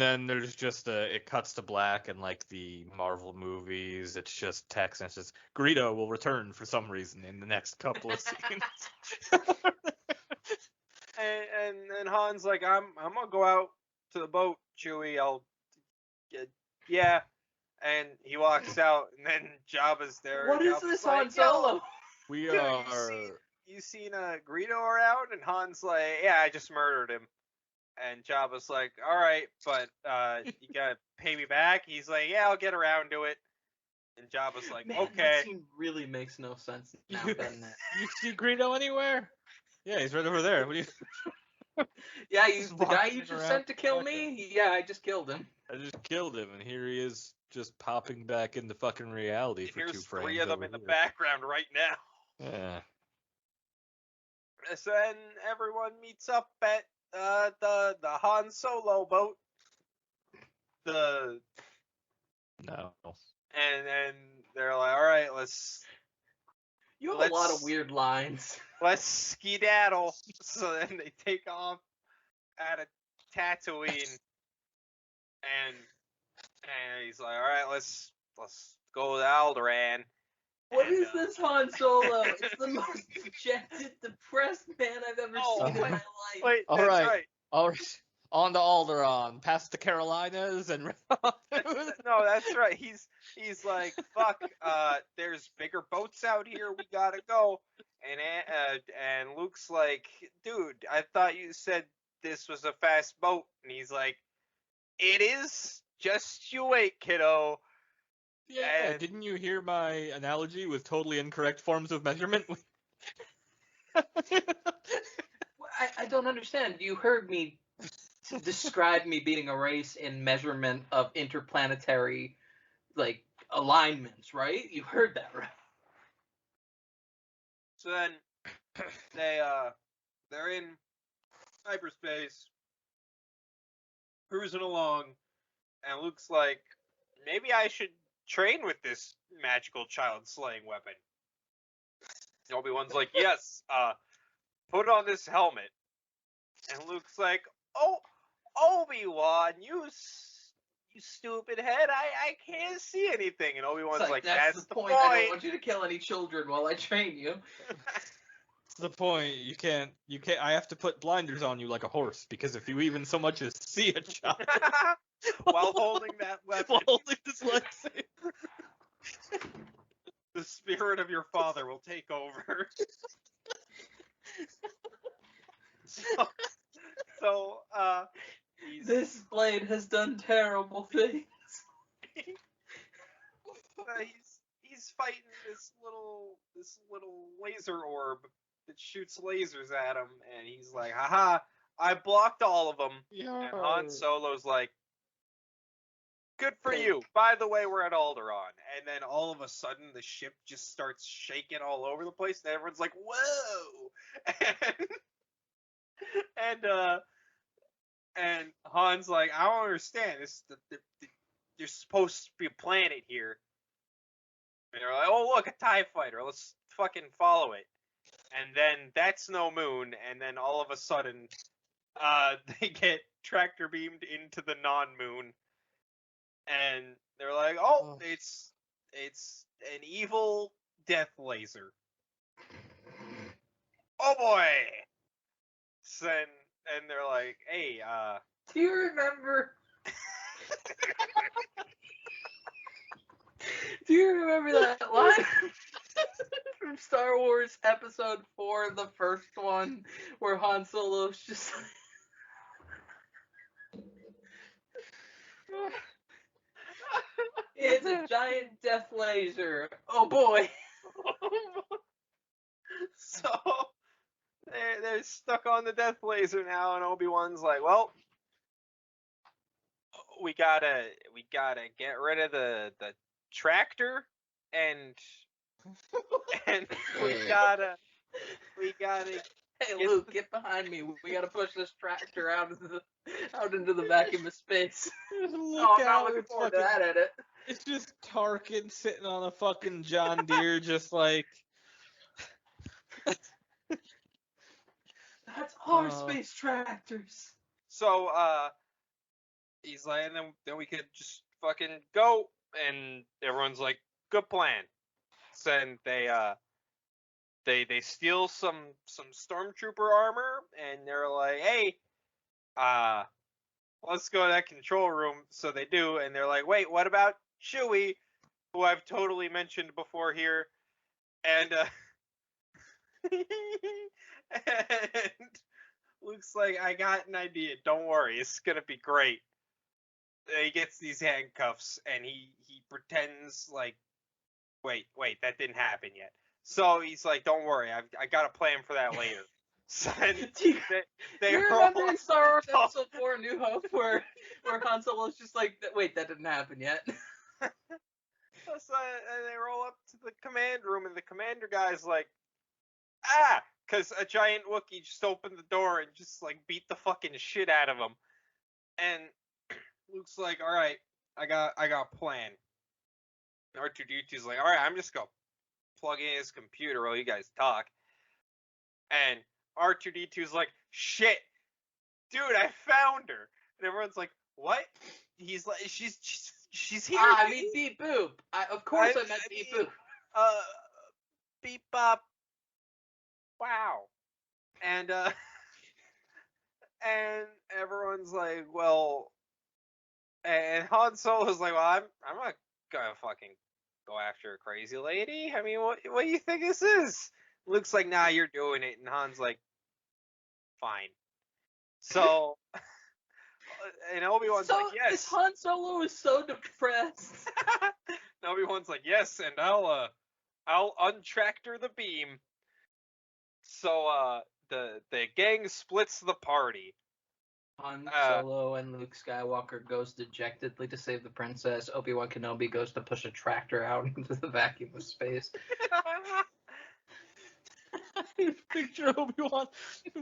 then there's just it cuts to black, and like the Marvel movies, it's just text, and it says Greedo will return for some reason in the next couple of scenes. and Han's like, I'm gonna go out to the boat, Chewie. Yeah. And he walks out, and then Jabba's there. What is this, Han Solo? We Dude, are. You seen Greedo around? And Han's like, yeah, I just murdered him. And Jabba's like, all right, but you gotta pay me back. He's like, yeah, I'll get around to it. And Jabba's like, Man, okay. That scene really makes no sense now, doesn't it? You see Greedo anywhere? Yeah, he's right over there. What do you? Yeah, he's the guy you just sent to kill me. Yeah, I just killed him. I just killed him, and here he is, just popping back into fucking reality for 2 frames. 3 of them in the background right now. Yeah. So then everyone meets up at the Han Solo boat. No. And they're like, all right, You have a lot of weird lines. Let's skedaddle. So then they take off out of Tatooine, and he's like, all right, let's go to Alderaan. What is this Han Solo? It's the most dejected, depressed man I've ever seen in my life. Wait, All that's right. right. All right. On to Alderaan, past the Carolinas, and No, that's right. He's like, fuck. There's bigger boats out here. We gotta go. And Luke's like, dude, I thought you said this was a fast boat. And he's like, it is. Just you wait, kiddo. Yeah, didn't you hear my analogy with totally incorrect forms of measurement? I don't understand. You heard me describe me beating a race in measurement of interplanetary, alignments, right? You heard that, right? So then they're in hyperspace, cruising along, and Luke's like, maybe I should train with this magical child slaying weapon. Obi-Wan's like, yes, put on this helmet. And Luke's like, oh, Obi-Wan, you stupid head, I can't see anything. And Obi-Wan's like, that's the point. I don't want you to kill any children while I train you. That's the point. You can't, I have to put blinders on you like a horse, because if you even so much as see a child. While holding that weapon. While holding this lightsaber. The spirit of your father will take over. So, this blade has done terrible things. He's fighting this little laser orb that shoots lasers at him, and he's like, haha, I blocked all of them. And Han Solo's like, good for you. By the way, we're at Alderaan. And then all of a sudden, the ship just starts shaking all over the place, and everyone's like, whoa! And Han's like, I don't understand. There's supposed to be a planet here. And they're like, oh, look, a TIE fighter. Let's fucking follow it. And then that's no moon, and then all of a sudden, they get tractor beamed into the non-moon. And they're like, oh, it's an evil death laser. Oh boy! And they're like, hey, do you remember? Do you remember that line from Star Wars Episode 4, the first one, where Han Solo's just like, it's a giant death laser. Oh boy. So they're stuck on the death laser now, and Obi-Wan's like, well, we gotta get rid of the tractor, and we gotta Hey Luke, get behind me. We gotta push this tractor out into the vacuum of space. Look Oh, I'm not out, looking it's forward to fucking- that edit. It's just Tarkin sitting on a fucking John Deere, just like. That's our space tractors. So he's like, and then we could just fucking go, and everyone's like, good plan. So then they steal some stormtrooper armor, and they're like, hey, let's go to that control room. So they do, and they're like, wait, what about Chewie, who I've totally mentioned before here? And and Luke's like, I got an idea. Don't worry, it's gonna be great. He gets these handcuffs, and he pretends like, wait, that didn't happen yet. So he's like, don't worry, I got a plan for that later. So they you roll remember in Star Wars Episode 4, A New Hope, where Han Solo's just like, wait, that didn't happen yet? So they roll up to the command room, and the commander guy's like, because a giant Wookiee just opened the door and just like beat the fucking shit out of him. And Luke's like, all right, I got a plan. And R2-D2's like, all right, I'm just gonna plug in his computer while you guys talk. And R2-D2's like, shit, dude, I found her. And everyone's like, what? He's like, she's here. I mean, beep boop. Of course I meant beep boop. Beep bop. Wow. And and everyone's like, well, and Han Solo's like, well, I'm not gonna fucking go after a crazy lady. I mean, what do you think this is? Luke's like, nah, you're doing it, and Han's like, fine. So, and Obi-Wan's like, yes. This Han Solo is so depressed. And Obi-Wan's like, yes, and I'll untractor the beam. So the gang splits the party. Han Solo and Luke Skywalker goes dejectedly to save the princess. Obi-Wan Kenobi goes to push a tractor out into the vacuum of space. Picture Obi-Wan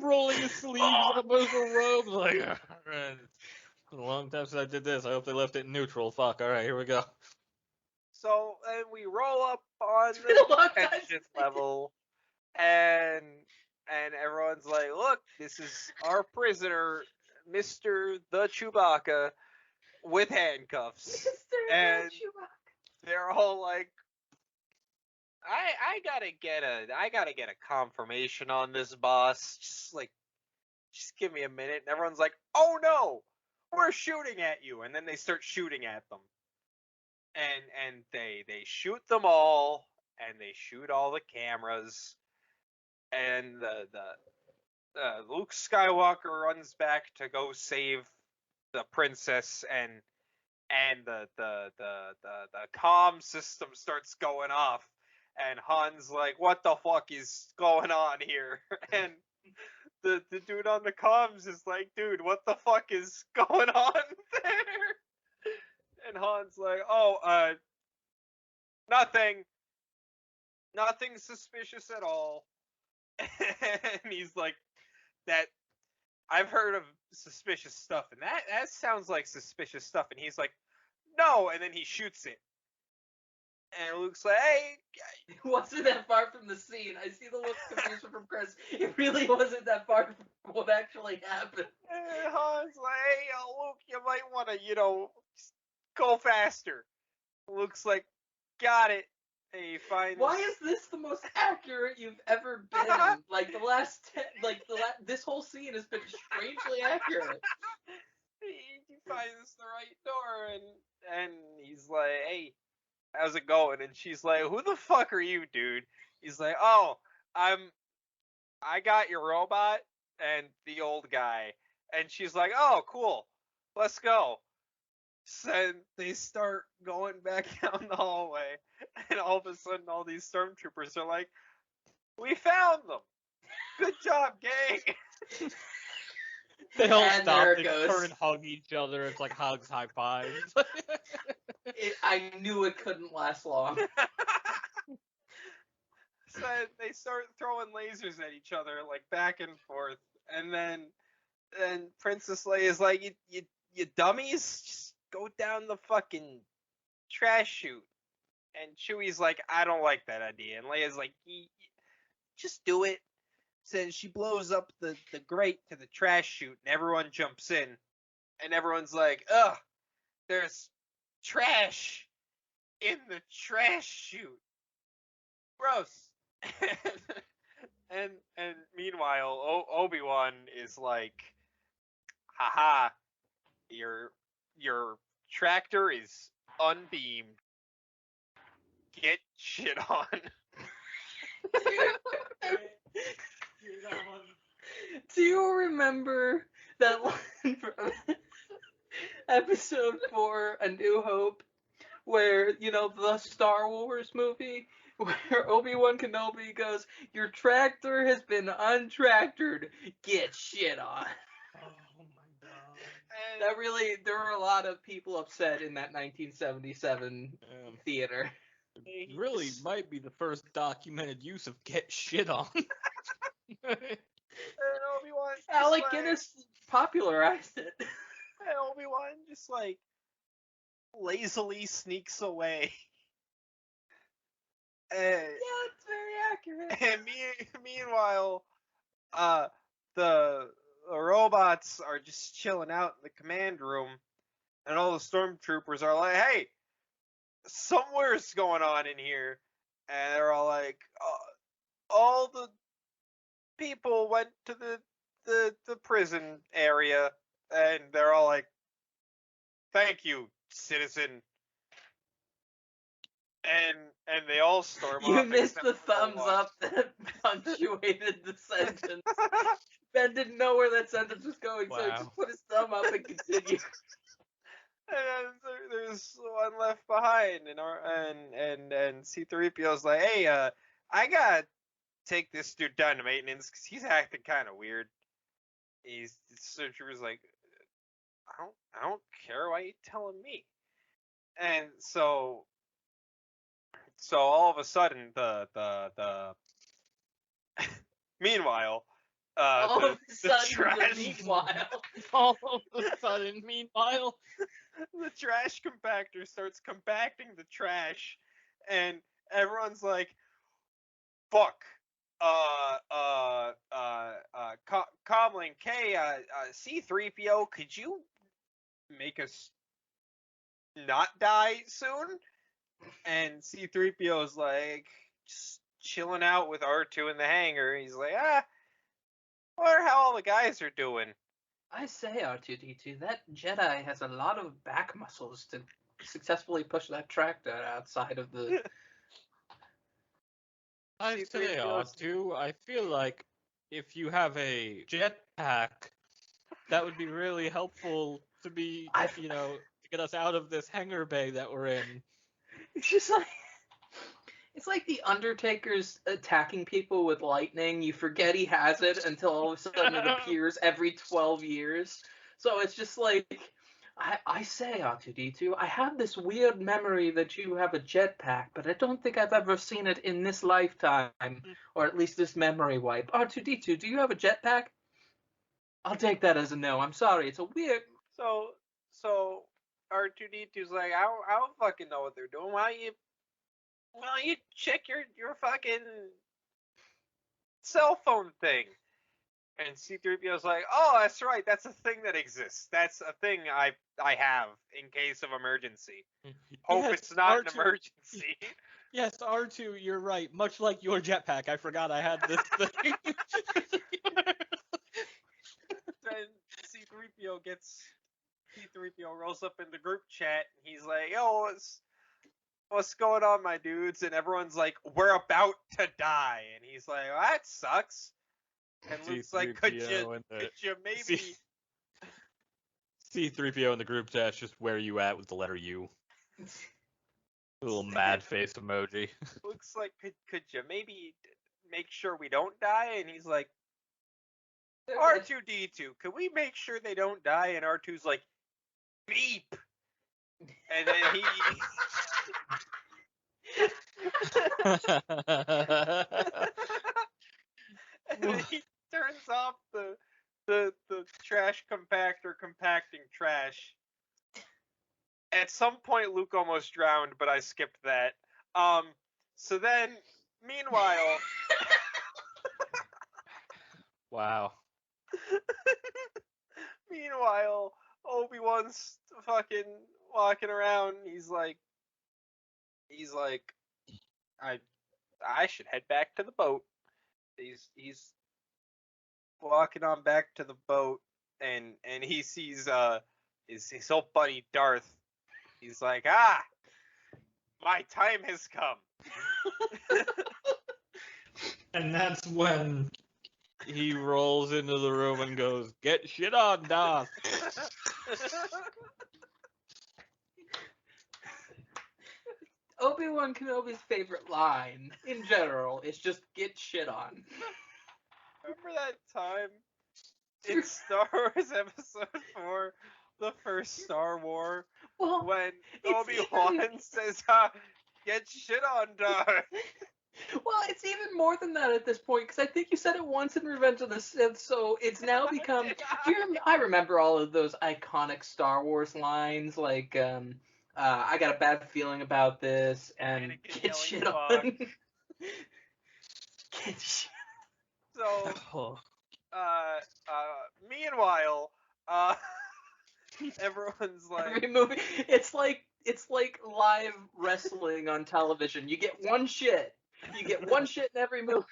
rolling his sleeves up over a robe, like, alright, it's a long time since I did this. I hope they left it neutral. Fuck, alright, here we go. So, and we roll up on the detention level, and everyone's like, look, this is our prisoner, Mr. the Chewbacca, with handcuffs. And they're all like, I gotta get a confirmation on this, boss. Just give me a minute. And everyone's like, oh no, we're shooting at you. And then they start shooting at them. And they shoot them all, and they shoot all the cameras. And the Luke Skywalker runs back to go save the princess, and and the comm system starts going off, and Han's like, "What the fuck is going on here?" And the dude on the comms is like, "Dude, what the fuck is going on there?" And Han's like, "Oh, nothing suspicious at all." And he's like, "That I've heard of suspicious stuff, and that sounds like suspicious stuff." And he's like, "No," and then he shoots it. And Luke's like, "Hey." It wasn't that far from the scene. I see the look of confusion from Chris. It really wasn't that far from what actually happened. And Han's like, "Hey, Luke, you might want to, go faster." Luke's like, "Got it." And he finds. Why is this the most accurate you've ever been? Like this whole scene has been strangely accurate. He finds the right door, and he's like, "Hey, how's it going?" And she's like, "Who the fuck are you, dude?" He's like, "Oh, I got your robot and the old guy." And she's like, "Oh, cool, let's go." So they start going back down the hallway, and all of a sudden, all these stormtroopers are like, "We found them! Good job, gang!" They all And stop, there it they goes. turn and hug each other. It's like hugs, high fives. I knew it couldn't last long. So they start throwing lasers at each other, like back and forth, and then Princess Leia's like, "You dummies, just go down the fucking trash chute." And Chewie's like, "I don't like that idea." And Leia's like, "Just do it." So she blows up the grate to the trash chute, and everyone jumps in, and everyone's like, "Ugh, there's trash in the trash chute. Gross." and meanwhile, Obi-Wan is like, "Haha, your tractor is unbeamed. Get shit on." Do you remember that line from episode 4, A New Hope, where, the Star Wars movie, where Obi-Wan Kenobi goes, "Your tractor has been untractored. Get shit on." Oh my god. There were a lot of people upset in that 1977 theater. It really might be the first documented use of "get shit on." And Obi-Wan Alec Guinness popularized it. And Obi-Wan just like lazily sneaks away. Yeah, it's very accurate. And meanwhile, the robots are just chilling out in the command room, and all the stormtroopers are like, "Hey, somewhere's going on in here," and they're all like, "All the people went to the prison area," and they're all like, "Thank you, citizen." And they all storm off. You missed except the for thumbs one. up that punctuated the sentence. Ben didn't know where that sentence was going, so he Wow. just put his thumb up and continued. And there's one left behind, and C-3PO's like, "Hey, I gotta take this dude down to maintenance because he's acting kind of weird." Stormtrooper's like, I don't care. Why are you telling me?" And so all of a sudden, the meanwhile, All the of a sudden, trash meanwhile. All of a sudden, meanwhile, the trash compactor starts compacting the trash, and everyone's like, "Fuck." Comlink, hey, C-3PO, could you make us not die soon? And C-3PO's like, just chilling out with R2 in the hangar. He's like, wonder how all the guys are doing. I say, R2-D2, that Jedi has a lot of back muscles to successfully push that tractor outside of the... I say, R2, I feel like if you have a jetpack, that would be really helpful to be, to get us out of this hangar bay that we're in. It's just like it's like the Undertaker's attacking people with lightning. You forget he has it until all of a sudden it appears every 12 years. So it's just like I say, R2D2, I have this weird memory that you have a jetpack, but I don't think I've ever seen it in this lifetime, or at least this memory wipe. R2D2, do you have a jetpack? I'll take that as a no. I'm sorry. It's a weird. So R2D2's like, I don't fucking know what they're doing. Why don't you check your fucking cell phone thing? And C-3PO's like, oh, that's right. That's a thing that exists. That's a thing I have in case of emergency. Hope Yes, it's not an R2 emergency. Yes, R2, you're right. Much like your jetpack, I forgot I had this thing. Then C-3PO rolls up in the group chat and he's like, yo, what's going on, my dudes? And everyone's like, we're about to die. And he's like, well, that sucks. And Luke's like, could you maybe... C-3PO in the group chat, just where you at with the letter U. A little mad face emoji. Luke's like, could you maybe make sure we don't die? And he's like, R2-D2, can we make sure they don't die? And R2's like, beep. And then he turns off the trash compactor compacting trash. At some point, Luke almost drowned, but I skipped that. So then, meanwhile... Wow. Meanwhile, Obi-Wan's fucking walking around. He's like, I should head back to the boat. He's walking on back to the boat, and he sees his old buddy Darth. He's like, my time has come. And that's when he rolls into the room and goes, get shit on, Darth. Obi-Wan Kenobi's favorite line, in general, is just get shit on. Remember that time in Star Wars Episode 4, the first Star Wars, when Obi-Wan says, get shit on, Darth? Well, it's even more than that at this point, because I think you said it once in Revenge of the Sith, so it's now become... I remember all of those iconic Star Wars lines, like, I got a bad feeling about this, and get shit on. Get shit. So, meanwhile, everyone's like... Every movie, it's like live wrestling on television. You get one shit. You get one shit in every movie.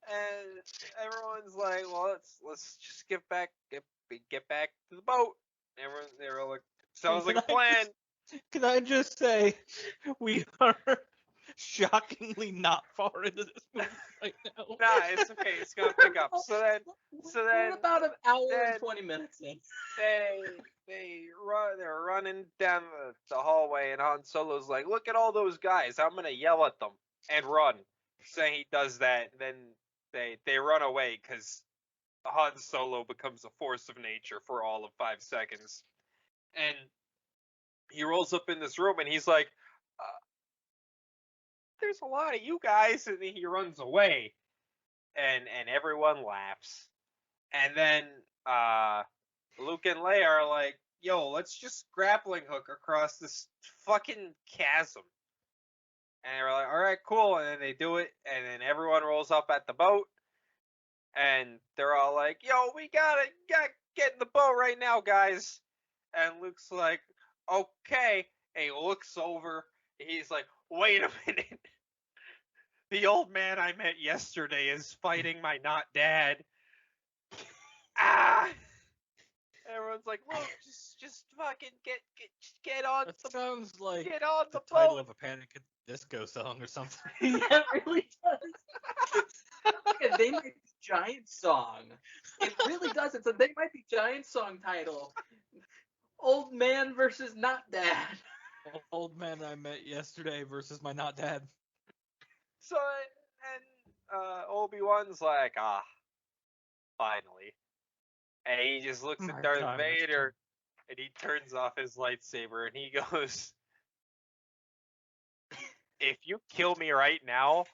And everyone's like, well, let's just get back to the boat. They were like, sounds like a plan. Can I just say, we are shockingly not far into this movie right now. Nah, it's okay. It's gonna pick up. So then we're about an hour and 20 minutes in. They're running down the hallway, and Han Solo's like, look at all those guys. I'm gonna yell at them and run. So he does that, and then they run away because Han Solo becomes a force of nature for all of 5 seconds. And he rolls up in this room, and he's like, there's a lot of you guys, and then he runs away. And everyone laughs. And then Luke and Leia are like, yo, let's just grappling hook across this fucking chasm. And they're like, all right, cool. And then they do it, and then everyone rolls up at the boat, and they're all like, yo, we gotta get in the boat right now, guys. And Luke's like, okay. And he looks over, and he's like, wait a minute. The old man I met yesterday is fighting my not dad. Everyone's like, look, just fucking get on That sounds like get on the the title boat. of a Panic at the Disco song or something. Yeah, it really does. Yeah, They Might Be Giant song. It really does. It's a They Might Be Giant song title. Old man versus not dad. Old man I met yesterday versus my not dad. So and Obi-Wan's like, finally. And he just looks at My Darth time has Vader and he turns off his lightsaber and he goes, if you kill me right now,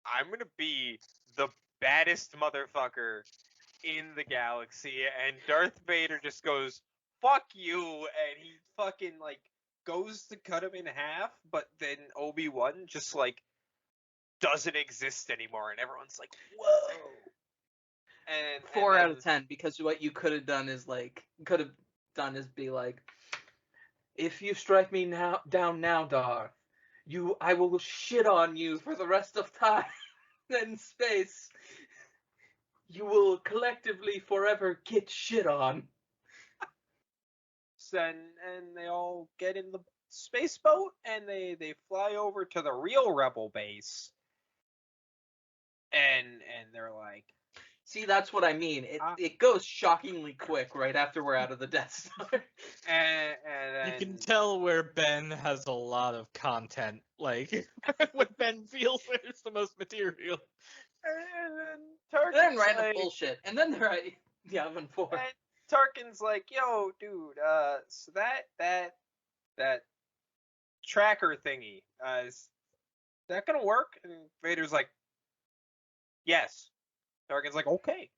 I'm gonna be the baddest motherfucker in the galaxy. And Darth Vader just goes, fuck you, and he fucking like goes to cut him in half, but then Obi-Wan just like doesn't exist anymore, and everyone's like, whoa. And 4 and out of 10, because what you could have done is be like, if you strike me down now, Darth, I will shit on you for the rest of time and space. You will collectively forever get shit on. and they all get in the space boat and they fly over to the real rebel base. And they're like, See, that's what I mean. It goes shockingly quick right after we're out of the Death Star. and You then can tell where Ben has a lot of content. Like, when Ben feels there's the most material. and then And then Tarkin's random like, bullshit. And then they're at Yavin 4. and Tarkin's like, yo, dude, so that tracker thingy, is that gonna work? And Vader's like, yes. Tarkin's like, okay.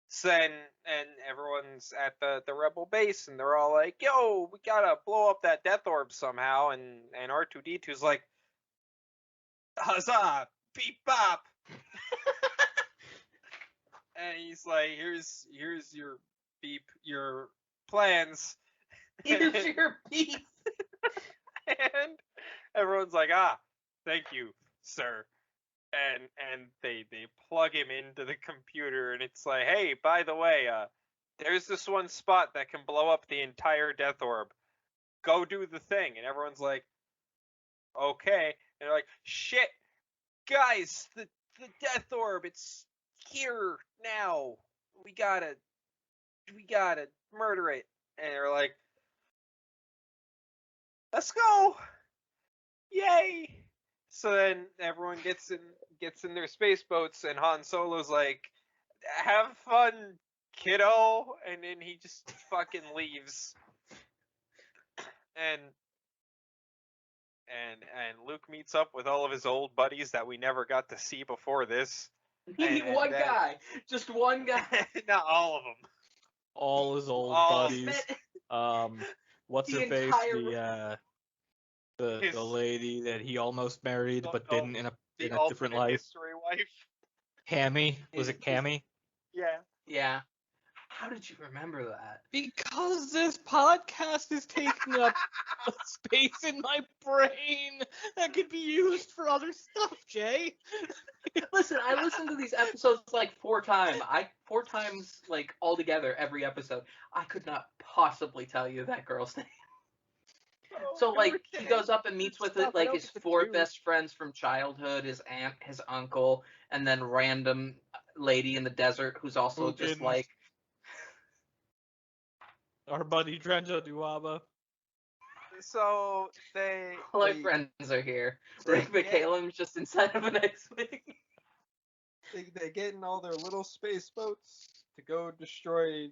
So then, and everyone's at the rebel base, and they're all like, yo, we gotta blow up that death orb somehow. And R2-D2's like, huzzah, beep bop. And he's like, here's your plans. Here's your piece. And everyone's like, thank you, sir. And they plug him into the computer, and it's like, hey, by the way, there's this one spot that can blow up the entire death orb. Go do the thing. And everyone's like, okay. And they're like, shit, guys, the death orb, it's here now. We gotta murder it. And they're like, let's go. Yay. So then everyone gets in their space boats, and Han Solo's like, have fun, kiddo. And then he just fucking leaves. And Luke meets up with all of his old buddies that we never got to see before this. One guy. Just one guy. Not all of them. All his old All- buddies. What's The her face? entire- The lady that he almost married but Oh, didn't in a The different alternate life. history wife. Cammy. Was it Cammy? Yeah. Yeah. How did you remember that? Because this podcast is taking up space in my brain that could be used for other stuff, Jay. Listen, I listened to these episodes like 4 times. 4 times, like, altogether, every episode. I could not possibly tell you that girl's name. So, like, he goes up and meets with Stop, I like don't his give a 4 two. best friends from childhood, his aunt, his uncle, and then random lady in the desert who's also Who just didn't? like, Our buddy Drenjo Duaba. So they all our friends are here. they Rick get- McCallum's just inside of an X-Wing. they get in all their little space boats to go destroy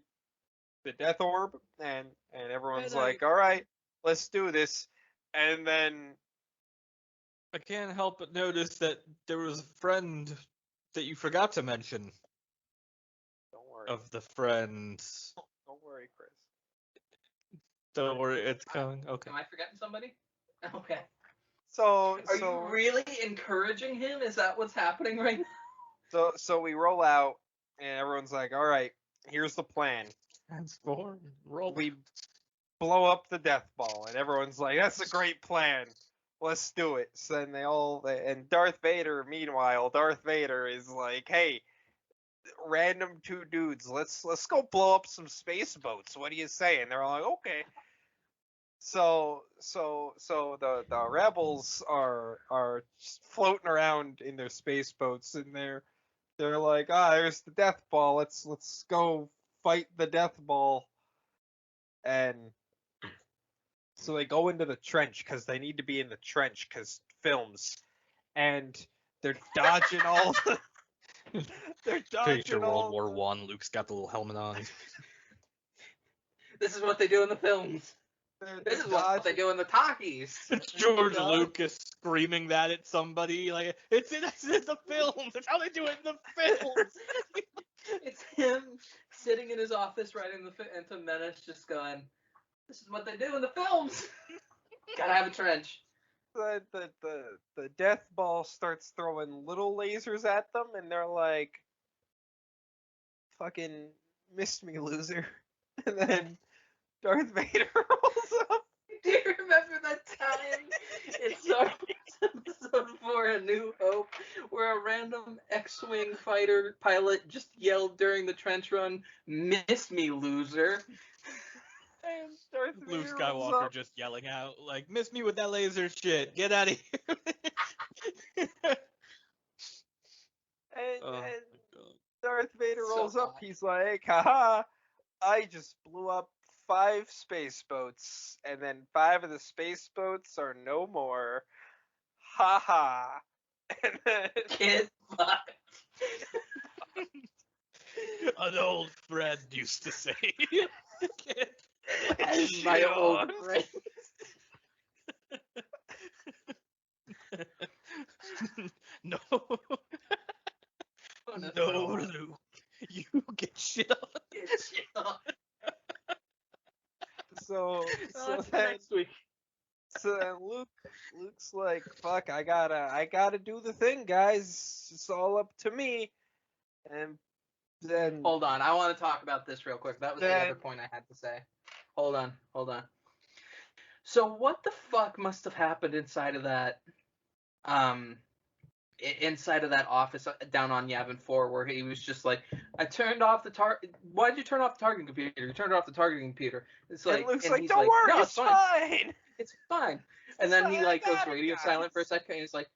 the death orb, and everyone's And like, all right, let's do this. And then I can't help but notice that there was a friend that you forgot to mention don't worry, of the friends. don't worry, Chris. Don't worry, it's coming. Okay. Am I forgetting somebody? Okay. So Are you really encouraging him? Is that what's happening right now? so we roll out, and everyone's like, all right, here's the plan. Transform. Roll. We blow up the death ball, and everyone's like, that's a great plan. Let's do it. So then and Darth Vader, meanwhile, Darth Vader is like, hey, random 2 dudes, let's go blow up some space boats. What do you say? And they're all like, okay. So the rebels are just floating around in their space boats, and they're like, there's the death ball. Let's go fight the death ball. and so they go into the trench because they need to be in the trench because films, and they're dodging all. They're Picture dodging World all. War One. Luke's got the little helmet on. This is what they do in the films. They're This is what they do in the talkies. It's George God. Lucas screaming that at somebody like it's in the films. That's how they do it in the films. It's him sitting in his office writing the Phantom Menace, just going, "This is what they do in the films." Gotta have a trench. The death ball starts throwing little lasers at them, and they're like, "Fucking missed me, loser." And then Darth Vader rolls up. Do you remember that time in Star Wars Episode 4, A New Hope, where a random X-Wing fighter pilot just yelled during the trench run, "Miss me, loser"? And Darth Luke Vader rolls Skywalker up. just yelling out like, "Miss me with that laser shit! Get out of here!" And Darth Vader So rolls up. hot. He's like, "Haha! I just blew up 5 space boats, and then 5 of the space boats are no more. Ha ha!" And then Kid fuck. An old friend used to say. As my Shit old on. friend. No, Oh, no, no, Luke, you get shit on. Get shit on. so That's then next week. Luke's like, "Fuck, I gotta do the thing, guys. It's all up to me." And then Hold on, I want to talk about this real quick. That was the Then- other point I had to say. Hold on. So what the fuck must have happened inside of that, inside of that office down on Yavin 4, where he was just like, "I turned off the Why did you turn off the targeting computer? You turned off the targeting computer." It's like, and Luke's and like, he's "Don't worry, "No, it's fine." It's fine." And then he fine, like I goes got it, radio guys. silent for a second, and he's like,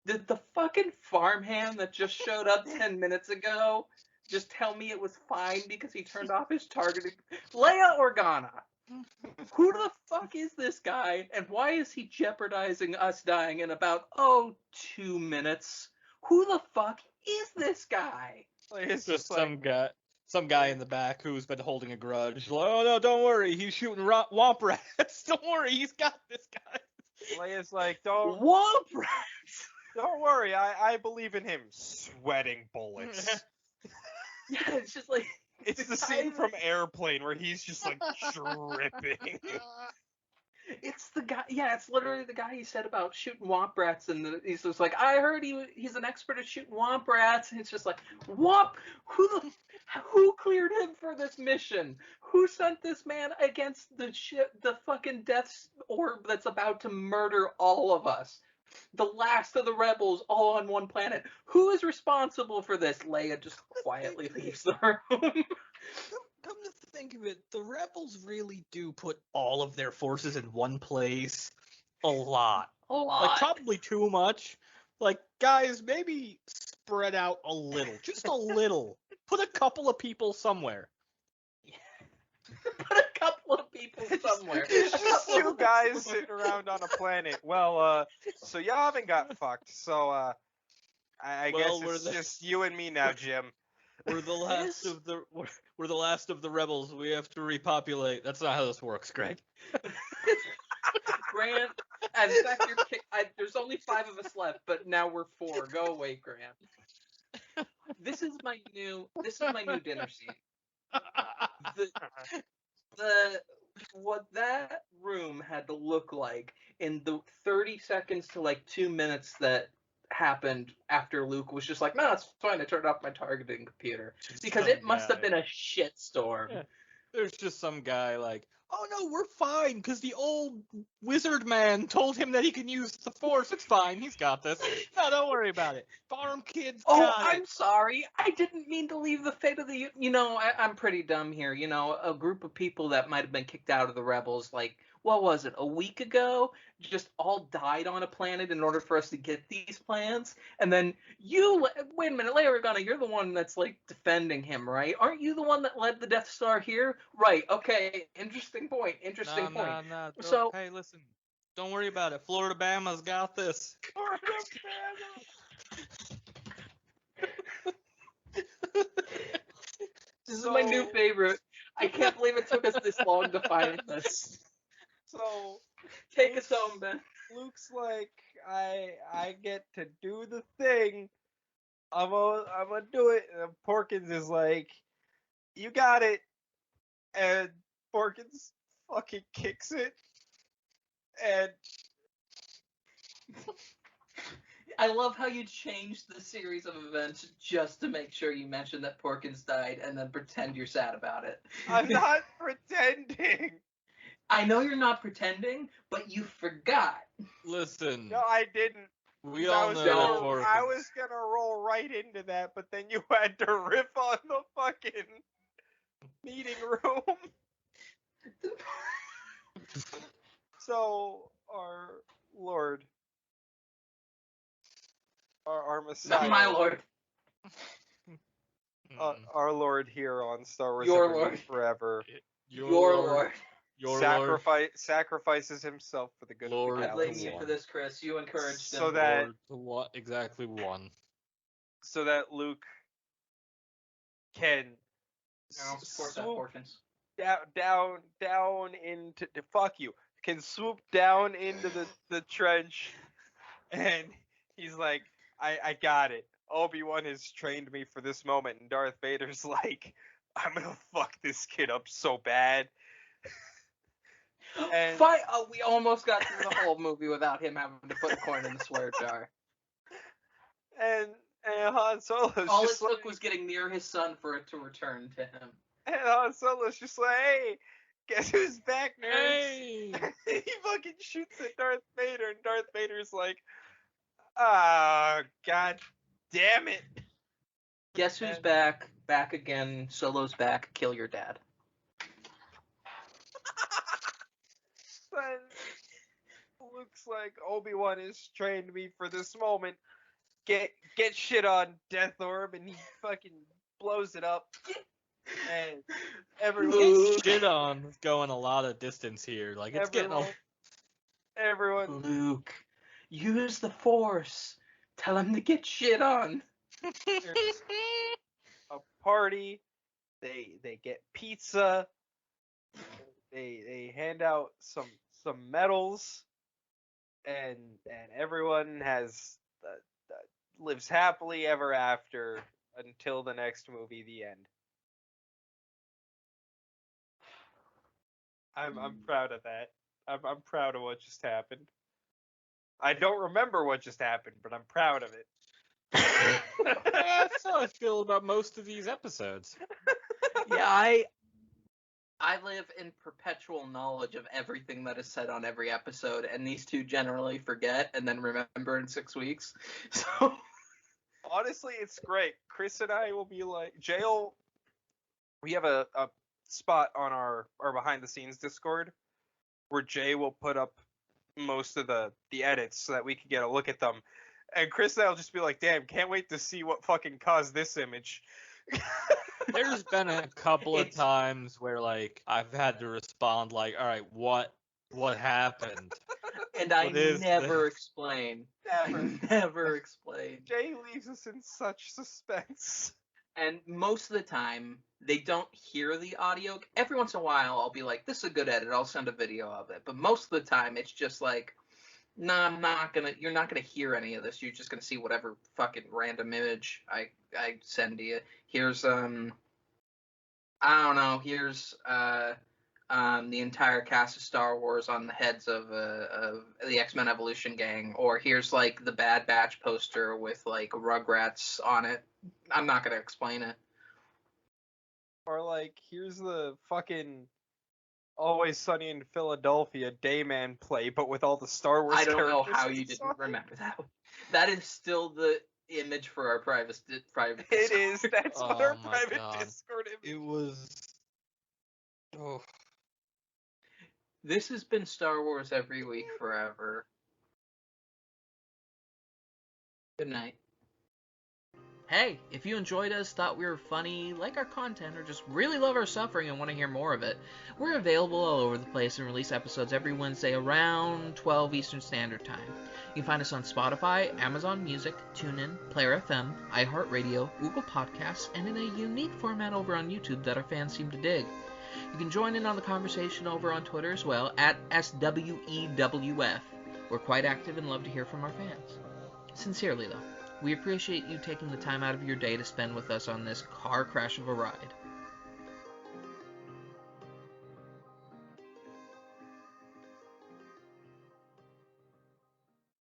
"Did the fucking farmhand that just showed up 10 minutes ago just tell me it was fine because he turned off his targeting? Leia Organa. Who the fuck is this guy, and why is he jeopardizing us dying in about 2 minutes? Who the fuck is this guy?" Like, it's Just just like, some guy in the back who's been holding a grudge. Like, "Oh no, don't worry, he's shooting womp rats. Don't worry, he's got this guy." Leia's like, "Don't Womp rats. worry, I believe in him." Sweating bullets. Yeah, it's just like It's the guy scene that- from Airplane where he's just like dripping. It's the guy. Yeah, it's literally the guy he said about shooting womp rats, and he's just like, "I heard he's an expert at shooting womp rats." And it's just like, womp. Who cleared him for this mission? Who sent this man against the fucking death orb that's about to murder all of us? The last of the rebels, all on one planet. Who is responsible for this? Leia just quietly leaves the room. Come to think of it, the rebels really do put all of their forces in one place a lot. A lot. Like, probably too much. Like, guys, maybe spread out a little. Just a little. Put a couple of people somewhere. Put a couple of people somewhere. It's A just couple 2 of guys people- sitting around on a planet. Well, so Yavin got fucked. So, I Well, guess we're it's the- just you and me now, Jim. We're the last of the we're the last of the rebels. We have to repopulate. That's not how this works, Greg. Grant, and in fact, there's only 5 of us left, but now we're 4. Go away, Grant. This is my new dinner scene. What that room had to look like in the 30 seconds to like 2 minutes that happened after Luke was just like, "No, it's fine. I turned off my targeting computer," because it must have been a shitstorm. Yeah. There's just some guy like, "Oh no, we're fine, because the old wizard man told him that he can use the force. It's fine, he's got this. No, don't worry about it. Farm kids Oh, got I'm it." sorry. I didn't mean to leave the fate of the. I'm pretty dumb here. A group of people that might have been kicked out of the rebels, like, what was it, a week ago, just all died on a planet in order for us to get these plans. And then wait a minute, Leia Organa, you're the one that's like defending him, right? Aren't you the one that led the Death Star here? Right. Okay. Interesting point. Nah. So Hey, listen. Don't worry about it. Florida Bama's got this. Florida this is my new favorite. I can't believe it took us this long to find this. So Take us home, Ben. Luke's like, I get to do the thing. I'm gonna do it. And Porkins is like, you got it. And Porkins fucking kicks it. And I love how you changed the series of events just to make sure you mention that Porkins died and then pretend you're sad about it. I'm not pretending. I know you're not pretending, but you forgot. Listen. No, I didn't. We I all was know gonna, that Porkins. I was gonna roll right into that, but then you had to riff on the fucking meeting room. So our Lord, our Messiah, Not my lord. our Lord here on Star Wars Your Evermore Lord. Forever, Your lord. Your Lord. sacrifices himself for the good Lord of the I blame galaxy. you for this, Chris. You encouraged So him. that- Lord to what exactly one. So that Luke can No, support that, swoop Porkins. down into fuck you, can swoop down into the trench, and he's like, I got it. Obi-Wan has trained me for this moment, and Darth Vader's like, I'm gonna fuck this kid up so bad. And- We almost got through the whole movie without him having to put a coin in the swear jar. And Han Solo's All it just took like, was getting near his son for it to return to him. and Han Solo's just like, hey, guess who's back, nerds? Hey! He fucking shoots at Darth Vader, and Darth Vader's like, ah, god damn it. Guess who's And- back? Back again. Solo's back. Kill your dad. Then Luke's like, Obi-Wan has trained me for this moment. Get shit on, Death Orb, and he fucking blows it up. And everyone, Luke. Shit on is going a lot of distance here. Like it's getting everyone, Luke, use the Force. Tell him to get shit on. a party. They get pizza. They hand out some medals, and everyone has lives happily ever after until the next movie, the end. I'm proud of that. I'm proud of what just happened. I don't remember what just happened, but I'm proud of it. That's how I feel about most of these episodes. Yeah, I live in perpetual knowledge of everything that is said on every episode, and these two generally forget and then remember in 6 weeks. So Honestly, it's great. Chris and I will be like, Jail. We have a spot on our behind the scenes Discord where Jay will put up most of the edits so that we can get a look at them. And Chris and I will just be like, damn, can't wait to see what fucking caused this image. There's been a couple of It's- times where like I've had to respond like, all right, what happened? and I What is never this? explain. Never. I never explain. Jay leaves us in such suspense. And most of the time, they don't hear the audio. Every once in a while, I'll be like, this is a good edit. I'll send a video of it. But most of the time, it's just like, nah, you're not gonna hear any of this. You're just gonna see whatever fucking random image I send to you. Here's, I don't know, here's, the entire cast of Star Wars on the heads of the X-Men Evolution gang. Or here's, like, the Bad Batch poster with, like, Rugrats on it. I'm not gonna explain it. Or like, here's the fucking Always Sunny in Philadelphia Dayman play, but with all the Star Wars I don't know characters how you inside. didn't remember that. That is still the image for our private It is. That's what Oh our my private God. Discord image. It was. Oh. This has been Star Wars Every Week Forever. Good night. Hey, if you enjoyed us, thought we were funny, like our content, or just really love our suffering and want to hear more of it, we're available all over the place and release episodes every Wednesday around 12 Eastern Standard Time. You can find us on Spotify, Amazon Music, TuneIn, Player FM, iHeartRadio, Google Podcasts, and in a unique format over on YouTube that our fans seem to dig. You can join in on the conversation over on Twitter as well, at SWEWF. We're quite active and love to hear from our fans. Sincerely, though. We appreciate you taking the time out of your day to spend with us on this car crash of a ride.